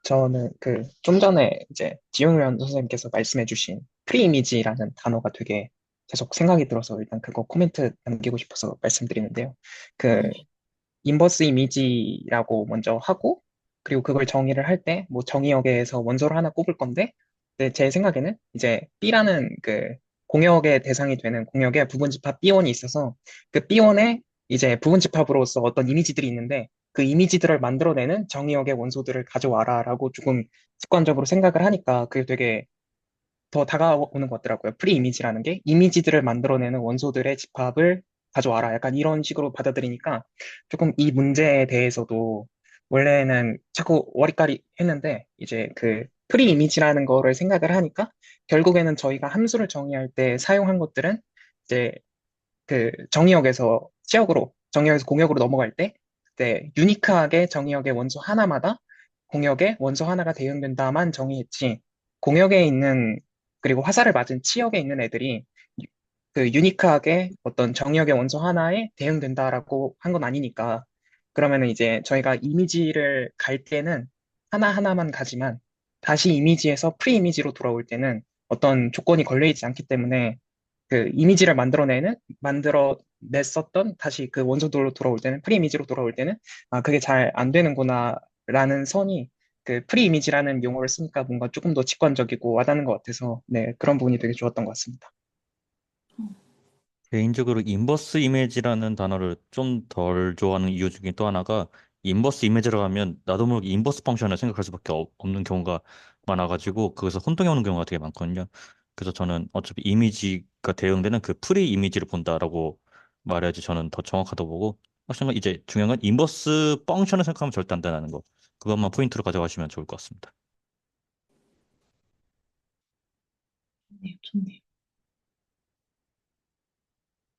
저는 그 좀 전에 이제 지용현 선생님께서 말씀해주신 프리이미지라는 단어가 되게 계속 생각이 들어서 일단 그거 코멘트 남기고 싶어서 말씀드리는데요. 그 인버스 이미지라고 먼저 하고 그리고 그걸 정의를 할 때 뭐 정의역에서 원소를 하나 꼽을 건데 근데 제 생각에는 이제 B라는 그 공역의 대상이 되는 공역에 부분집합 B1이 있어서 그 B1에 이제 부분집합으로서 어떤 이미지들이 있는데 그 이미지들을 만들어내는 정의역의 원소들을 가져와라라고 조금 직관적으로 생각을 하니까 그게 되게 더 다가오는 것 같더라고요. 프리 이미지라는 게 이미지들을 만들어내는 원소들의 집합을 가져와라. 약간 이런 식으로 받아들이니까 조금 이 문제에 대해서도 원래는 자꾸 워리까리 했는데 이제 그 프리 이미지라는 거를 생각을 하니까 결국에는 저희가 함수를 정의할 때 사용한 것들은 이제 그 정의역에서 공역으로 넘어갈 때 그때 유니크하게 정의역의 원소 하나마다 공역에 원소 하나가 대응된다만 정의했지 공역에 있는 그리고 화살을 맞은 치역에 있는 애들이 그 유니크하게 어떤 정의역의 원소 하나에 대응된다라고 한 건 아니니까 그러면은 이제 저희가 이미지를 갈 때는 하나하나만 가지만 다시 이미지에서 프리 이미지로 돌아올 때는 어떤 조건이 걸려 있지 않기 때문에 그 이미지를 만들어냈었던 다시 그 원소들로 돌아올 때는 프리 이미지로 돌아올 때는 아 그게 잘 안 되는구나라는 선이 그 프리 이미지라는 용어를 쓰니까 뭔가 조금 더 직관적이고 와닿는 것 같아서 네 그런 부분이 되게 좋았던 것 같습니다. 개인적으로 인버스 이미지라는 단어를 좀 덜 좋아하는 이유 중에 또 하나가 인버스 이미지라고 하면 나도 모르게 인버스 펑션을 생각할 수밖에 없는 경우가 많아가지고 그래서 혼동해 오는 경우가 되게 많거든요. 그래서 저는 어차피 이미지가 대응되는 그 프리 이미지를 본다라고 말해야지 저는 더 정확하다고 보고 확실한 건 이제 중요한 건 인버스 펑션을 생각하면 절대 안 된다는 거 그것만 포인트로 가져가시면 좋을 것 같습니다. 네, 좋네요.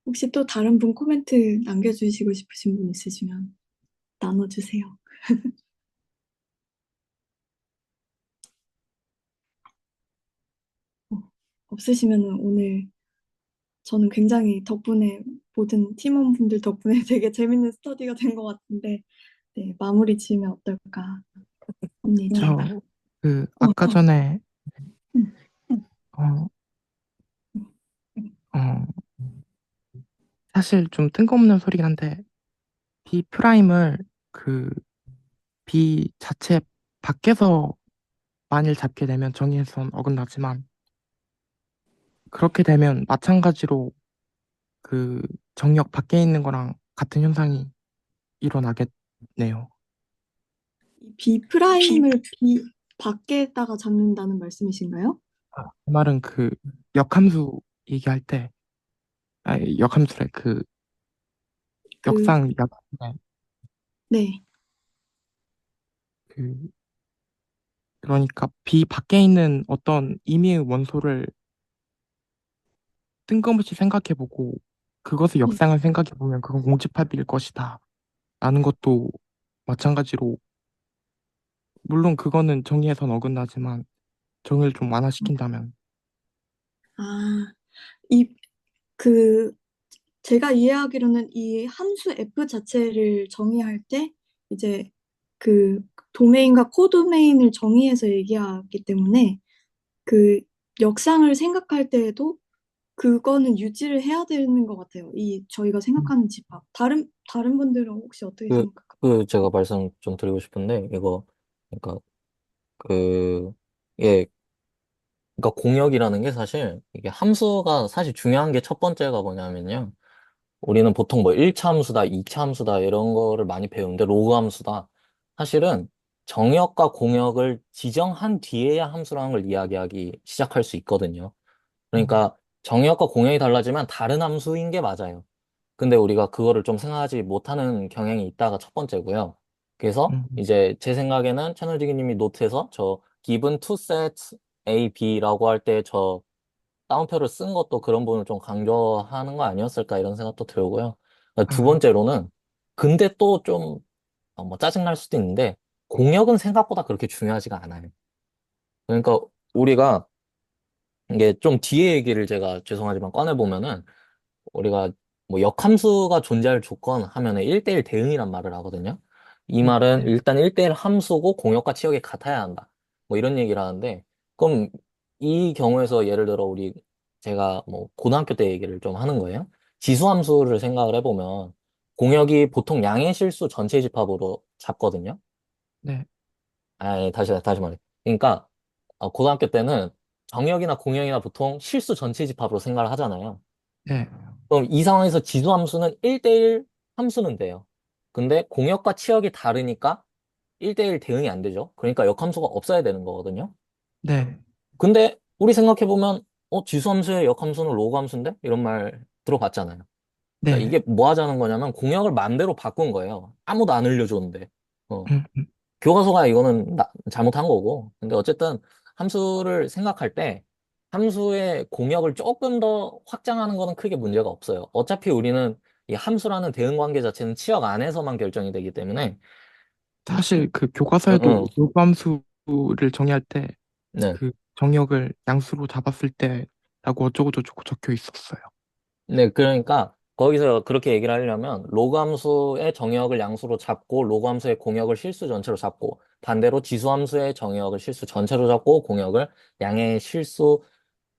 혹시 또 다른 분 코멘트 남겨주시고 싶으신 분 있으시면 나눠주세요. 없으시면 오늘 저는 굉장히 덕분에 모든 팀원분들 덕분에 되게 재밌는 스터디가 된 것 같은데 네, 마무리 지으면 어떨까 합니다. 아까 전에, 음. 어, 어, 사실 좀 뜬금없는 소리긴 한데, B 프라임을 그 B 자체 밖에서 만일 잡게 되면 정의에선 어긋나지만, 그렇게 되면 마찬가지로 그 정역 밖에 있는 거랑 같은 현상이 일어나겠네요. 이 B 프라임을 B 밖에다가 잡는다는 말씀이신가요? 그 말은 그 역함수 얘기할 때, 역함수래, 그, 역상 역인데, 네. 그, 그러니까 B 밖에 있는 어떤 임의의 원소를 뜬금없이 생각해보고 그것을 네. 역상을 생각해보면 그건 공집합일 것이다 라는 것도 마찬가지로 물론 그거는 정의에선 어긋나지만 정의를 좀 완화시킨다면 아, 이, 그, 제가 이해하기로는 이 함수 f 자체를 정의할 때 이제 그 도메인과 코도메인을 정의해서 얘기하기 때문에 그 역상을 생각할 때에도 그거는 유지를 해야 되는 것 같아요. 이 저희가 생각하는 집합. 다른 분들은 혹시 어떻게 그, 생각할까요? 제가 말씀 좀 드리고 싶은데, 이거, 그러니까, 그, 예, 그러니까 공역이라는 게 사실, 이게 함수가 사실 중요한 게 첫 번째가 뭐냐면요. 우리는 보통 뭐 1차 함수다, 2차 함수다, 이런 거를 많이 배우는데, 로그 함수다. 사실은 정역과 공역을 지정한 뒤에야 함수라는 걸 이야기하기 시작할 수 있거든요. 그러니까 정역과 공역이 달라지면 다른 함수인 게 맞아요. 근데 우리가 그거를 좀 생각하지 못하는 경향이 있다가 첫 번째고요. 그래서 음, 이제 제 생각에는 채널지기님이 노트에서 저 given two sets A, B라고 할 때 저 따옴표를 쓴 것도 그런 부분을 좀 강조하는 거 아니었을까 이런 생각도 들고요. 두 아, 번째로는 근데 또 좀 뭐 짜증날 수도 있는데 공역은 생각보다 그렇게 중요하지가 않아요. 그러니까 우리가 이게 좀 뒤에 얘기를 제가 죄송하지만 꺼내보면은 우리가 뭐 역함수가 존재할 조건 하면은 1대1 대응이란 말을 하거든요. 이 말은 네, 일단 1대1 함수고 공역과 치역이 같아야 한다. 뭐 이런 얘기를 하는데 그럼 이 경우에서 예를 들어 우리 제가 뭐 고등학교 때 얘기를 좀 하는 거예요. 지수함수를 생각을 해보면 공역이 보통 양의 실수 전체 집합으로 잡거든요. 네, 아, 다시 말해. 그러니까 고등학교 때는 정역이나 공역이나 보통 실수 전체 집합으로 생각을 하잖아요. 네, 그럼 이 상황에서 지수함수는 1대1 함수는 돼요. 근데 공역과 치역이 다르니까 1대1 대응이 안 되죠. 그러니까 역함수가 없어야 되는 거거든요. 네, 근데 우리 생각해보면 지수함수의 역함수는 로그함수인데? 이런 말 들어봤잖아요. 그러니까 네, 이게 뭐 하자는 거냐면 공역을 맘대로 바꾼 거예요. 아무도 안 알려줬는데. 어. 음, 음, 교과서가 이거는 잘못한 거고. 근데 어쨌든 함수를 생각할 때 함수의 공역을 조금 더 확장하는 거는 크게 문제가 없어요. 어차피 우리는 이 함수라는 대응 관계 자체는 치역 안에서만 결정이 되기 때문에 사실 그 응, 교과서에도 응. 요구함수를 정의할 때 네. 그 정역을 양수로 잡았을 때라고 어쩌고저쩌고 적혀 있었어요. 네, 그러니까 거기서 그렇게 얘기를 하려면 로그 함수의 정역을 양수로 잡고 로그 함수의 공역을 실수 전체로 잡고 반대로 지수 함수의 정역을 실수 전체로 잡고 공역을 양의 실수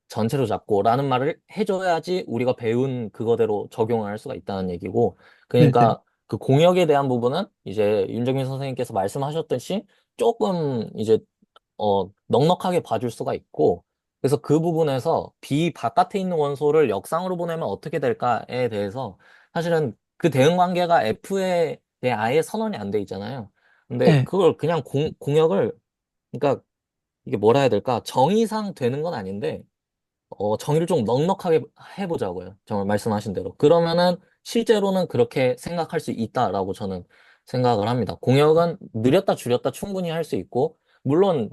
전체로 잡고라는 말을 해줘야지 우리가 배운 그거대로 적용을 할 수가 있다는 얘기고 네, 네, 그러니까 그 공역에 대한 부분은 이제 윤정민 선생님께서 말씀하셨듯이 조금 이제 넉넉하게 봐줄 수가 있고, 그래서 그 부분에서 B 바깥에 있는 원소를 역상으로 보내면 어떻게 될까에 대해서 사실은 그 대응 관계가 F에 대해 아예 선언이 안 돼 있잖아요. 근데 네, 그걸 그냥 공역을, 그러니까 이게 뭐라 해야 될까? 정의상 되는 건 아닌데, 정의를 좀 넉넉하게 해보자고요. 정말 말씀하신 대로. 그러면은 실제로는 그렇게 생각할 수 있다라고 저는 생각을 합니다. 공역은 느렸다 줄였다 충분히 할 수 있고, 물론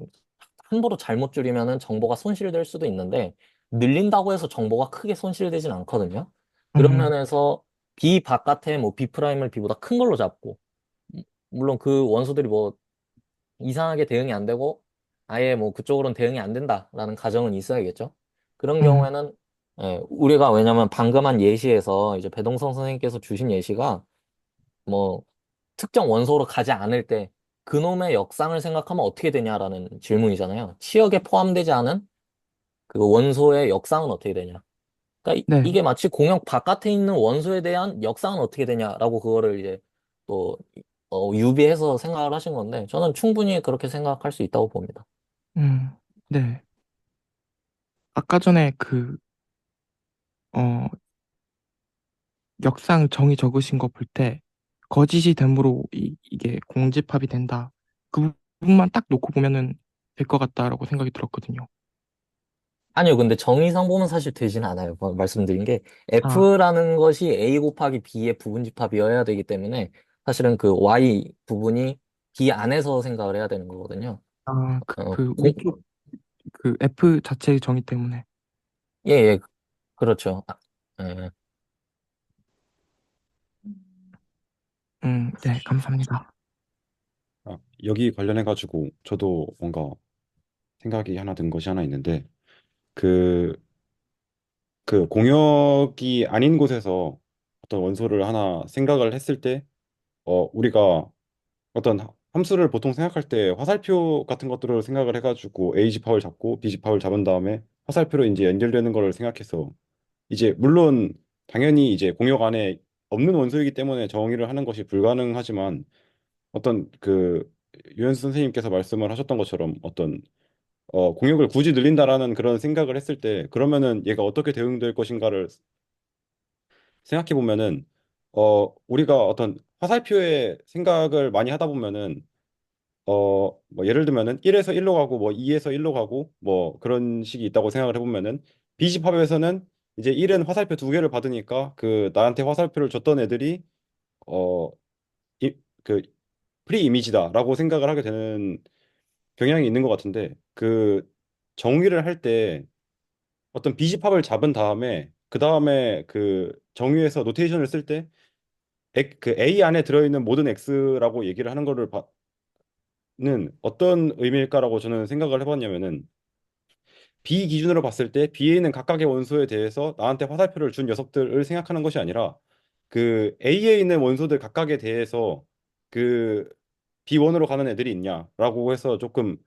함부로 잘못 줄이면은 정보가 손실될 수도 있는데, 늘린다고 해서 정보가 크게 손실되진 않거든요. 그런 음, 면에서 B 바깥에 뭐 B 프라임을 B보다 큰 걸로 잡고, 물론 그 원소들이 뭐 이상하게 대응이 안 되고 아예 뭐 그쪽으로는 대응이 안 된다라는 가정은 있어야겠죠. 그런 음, 경우에는 우리가 왜냐면 방금 한 예시에서 이제 배동성 선생님께서 주신 예시가 뭐 특정 원소로 가지 않을 때 그놈의 역상을 생각하면 어떻게 되냐라는 질문이잖아요. 치역에 포함되지 않은 그 원소의 역상은 어떻게 되냐. 그러니까 네, 이게 마치 공역 바깥에 있는 원소에 대한 역상은 어떻게 되냐라고 그거를 이제 또 유비해서 생각을 하신 건데 저는 충분히 그렇게 생각할 수 있다고 봅니다. 음, 네. 아까 전에 어, 역상 정의 적으신 거 볼 때, 거짓이 됨으로 이게 공집합이 된다. 그 부분만 딱 놓고 보면은 될 것 같다라고 생각이 들었거든요. 아니요, 근데 정의상 보면 사실 되진 않아요. 말씀드린 게 아, F라는 것이 A 곱하기 B의 부분집합이어야 되기 때문에 사실은 그 Y 부분이 B 안에서 생각을 해야 되는 거거든요. 어, 위쪽 그 F 자체의 정의 때문에. 예, 예, 그렇죠. 예. 음, 네, 감사합니다. 여기 관련해가지고 저도 뭔가 생각이 하나 든 것이 하나 있는데, 그, 그 공역이 아닌 곳에서 어떤 원소를 하나 생각을 했을 때, 우리가 어떤 함수를 보통 생각할 때 화살표 같은 것들을 생각을 해가지고 A집합을 잡고 B집합을 잡은 다음에 화살표로 이제 연결되는 거를 생각해서, 이제 물론 당연히 이제 공역 안에 없는 원소이기 때문에 정의를 하는 것이 불가능하지만, 어떤 그 유현수 선생님께서 말씀을 하셨던 것처럼 어떤 공역을 굳이 늘린다라는 그런 생각을 했을 때, 그러면은 얘가 어떻게 대응될 것인가를 생각해 보면은, 우리가 어떤 화살표의 생각을 많이 하다 보면은, 뭐 예를 들면은 1에서 1로 가고 뭐 2에서 1로 가고 뭐 그런 식이 있다고 생각을 해보면은, B집합에서는 이제 1은 화살표 두 개를 받으니까 그 나한테 화살표를 줬던 애들이 어, 그 프리 이미지다라고 생각을 하게 되는 경향이 있는 것 같은데, 그 정의를 할 때 어떤 B집합을 잡은 다음에 그 다음에 그 정의에서 노테이션을 쓸 때 그 A 안에 들어있는 모든 X라고 얘기를 하는 거를 는 어떤 의미일까라고 저는 생각을 해봤냐면은, B 기준으로 봤을 때 B에 있는 각각의 원소에 대해서 나한테 화살표를 준 녀석들을 생각하는 것이 아니라, 그 A에 있는 원소들 각각에 대해서 그 B1으로 가는 애들이 있냐라고 해서 조금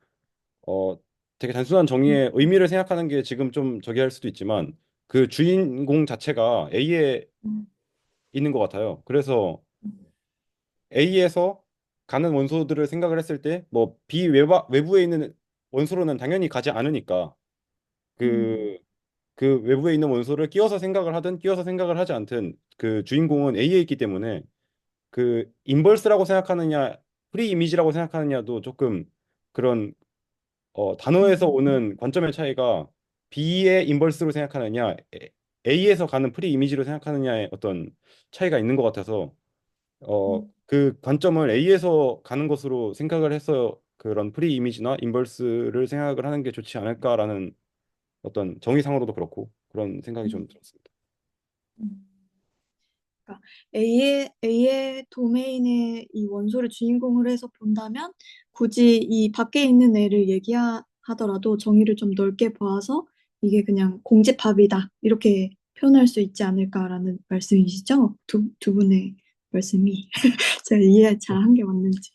어 되게 단순한 정의의 의미를 생각하는 게 지금 좀 저기 할 수도 있지만, 그 주인공 자체가 A에 음, 있는 것 같아요. 그래서 A에서 가는 원소들을 생각을 했을 때 뭐 B 외부에 있는 원소로는 당연히 가지 않으니까, 음, 그 그 외부에 있는 원소를 끼워서 생각을 하든 끼워서 생각을 하지 않든 그 주인공은 A에 있기 때문에, 그 인버스라고 생각하느냐 프리 이미지라고 생각하느냐도 조금 그런 단어에서 음, 오는 관점의 차이가, B의 인버스로 생각하느냐 A에서 가는 프리 이미지로 생각하느냐의 어떤 차이가 있는 것 같아서, 그 관점을 A에서 가는 것으로 생각을 해서 그런 프리 이미지나 인버스를 생각을 하는 게 좋지 않을까라는 어떤 정의상으로도 그렇고 그런 생각이 좀 음, 들었습니다. 음. 그러니까 A의 도메인의 이 원소를 주인공으로 해서 본다면 굳이 이 밖에 있는 애를 얘기하더라도 정의를 좀 넓게 보아서 이게 그냥 공집합이다 이렇게 표현할 수 있지 않을까라는 말씀이시죠? 두 분의 말씀이 제가 이해 잘 한 게 맞는지.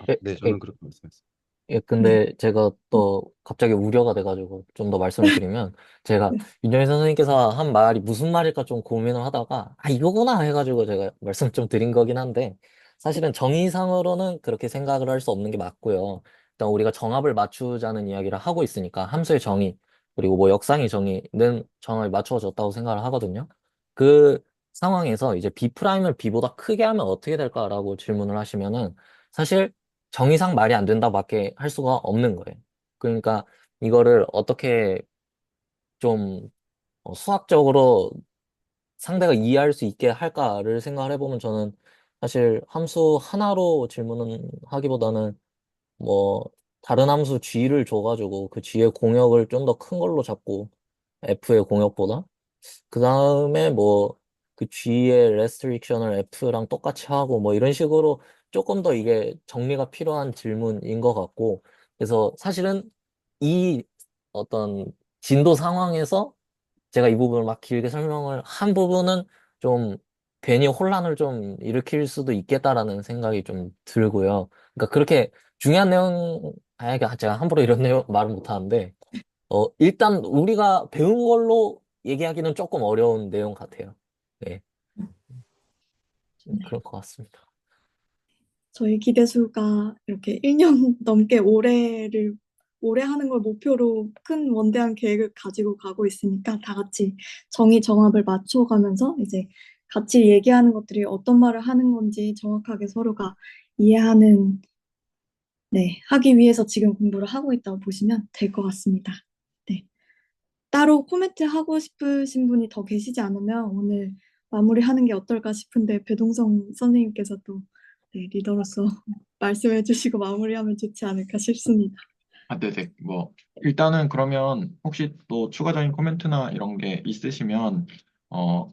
예, 네, 예, 저는 그렇게 말씀했습니다. 예, 네. 근데 제가 또 갑자기 우려가 돼가지고 좀 더 말씀을 드리면, 제가 네. 윤정희 선생님께서 한 말이 무슨 말일까 좀 고민을 하다가 아 이거구나 해가지고 제가 말씀 좀 드린 거긴 한데, 사실은 정의상으로는 그렇게 생각을 할 수 없는 게 맞고요. 일단 우리가 정합을 맞추자는 이야기를 하고 있으니까 함수의 정의 그리고 뭐 역상의 정의는 정합이 맞춰졌다고 생각을 하거든요. 그 상황에서 이제 B 프라임을 B보다 크게 하면 어떻게 될까라고 질문을 하시면은, 사실 정의상 말이 안 된다밖에 할 수가 없는 거예요. 그러니까 이거를 어떻게 좀 수학적으로 상대가 이해할 수 있게 할까를 생각을 해보면, 저는 사실 함수 하나로 질문은 하기보다는 뭐 다른 함수 g를 줘가지고 그 g의 공역을 좀 더 큰 걸로 잡고, f의 공역보다 그 다음에 뭐 그 G의 restriction을 F랑 똑같이 하고 뭐 이런 식으로 조금 더 이게 정리가 필요한 질문인 것 같고, 그래서 사실은 이 어떤 진도 상황에서 제가 이 부분을 막 길게 설명을 한 부분은 좀 괜히 혼란을 좀 일으킬 수도 있겠다라는 생각이 좀 들고요. 그러니까 그렇게 중요한 내용, 제가 함부로 이런 내용 말은 못하는데, 일단 우리가 배운 걸로 얘기하기는 조금 어려운 내용 같아요. 네, 네. 그럴 것 같습니다. 저희 기대수가 이렇게 1년 넘게 오래 하는 걸 목표로 큰 원대한 계획을 가지고 가고 있으니까 다 같이 정합을 맞춰가면서 이제 같이 얘기하는 것들이 어떤 말을 하는 건지 정확하게 서로가 이해하는, 네, 하기 위해서 지금 공부를 하고 있다고 보시면 될 것 같습니다. 네. 따로 코멘트 하고 싶으신 분이 더 계시지 않으면 오늘 마무리하는 게 어떨까 싶은데 배동성 선생님께서 또 네, 리더로서 말씀해 주시고 마무리하면 좋지 않을까 싶습니다. 아, 네네. 뭐, 일단은 그러면 혹시 또 추가적인 코멘트나 이런 게 있으시면, 어,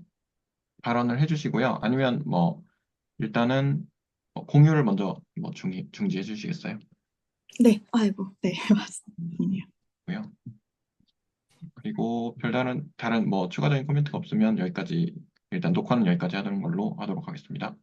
발언을 해주시고요. 아니면 뭐, 일단은 공유를 먼저 뭐 중지해 주시겠어요? 네, 아이고, 네, 맞습니다. 고요. 그리고 별다른 다른 뭐 추가적인 코멘트가 없으면 여기까지 일단 녹화는 여기까지 하는 걸로 하도록 하겠습니다.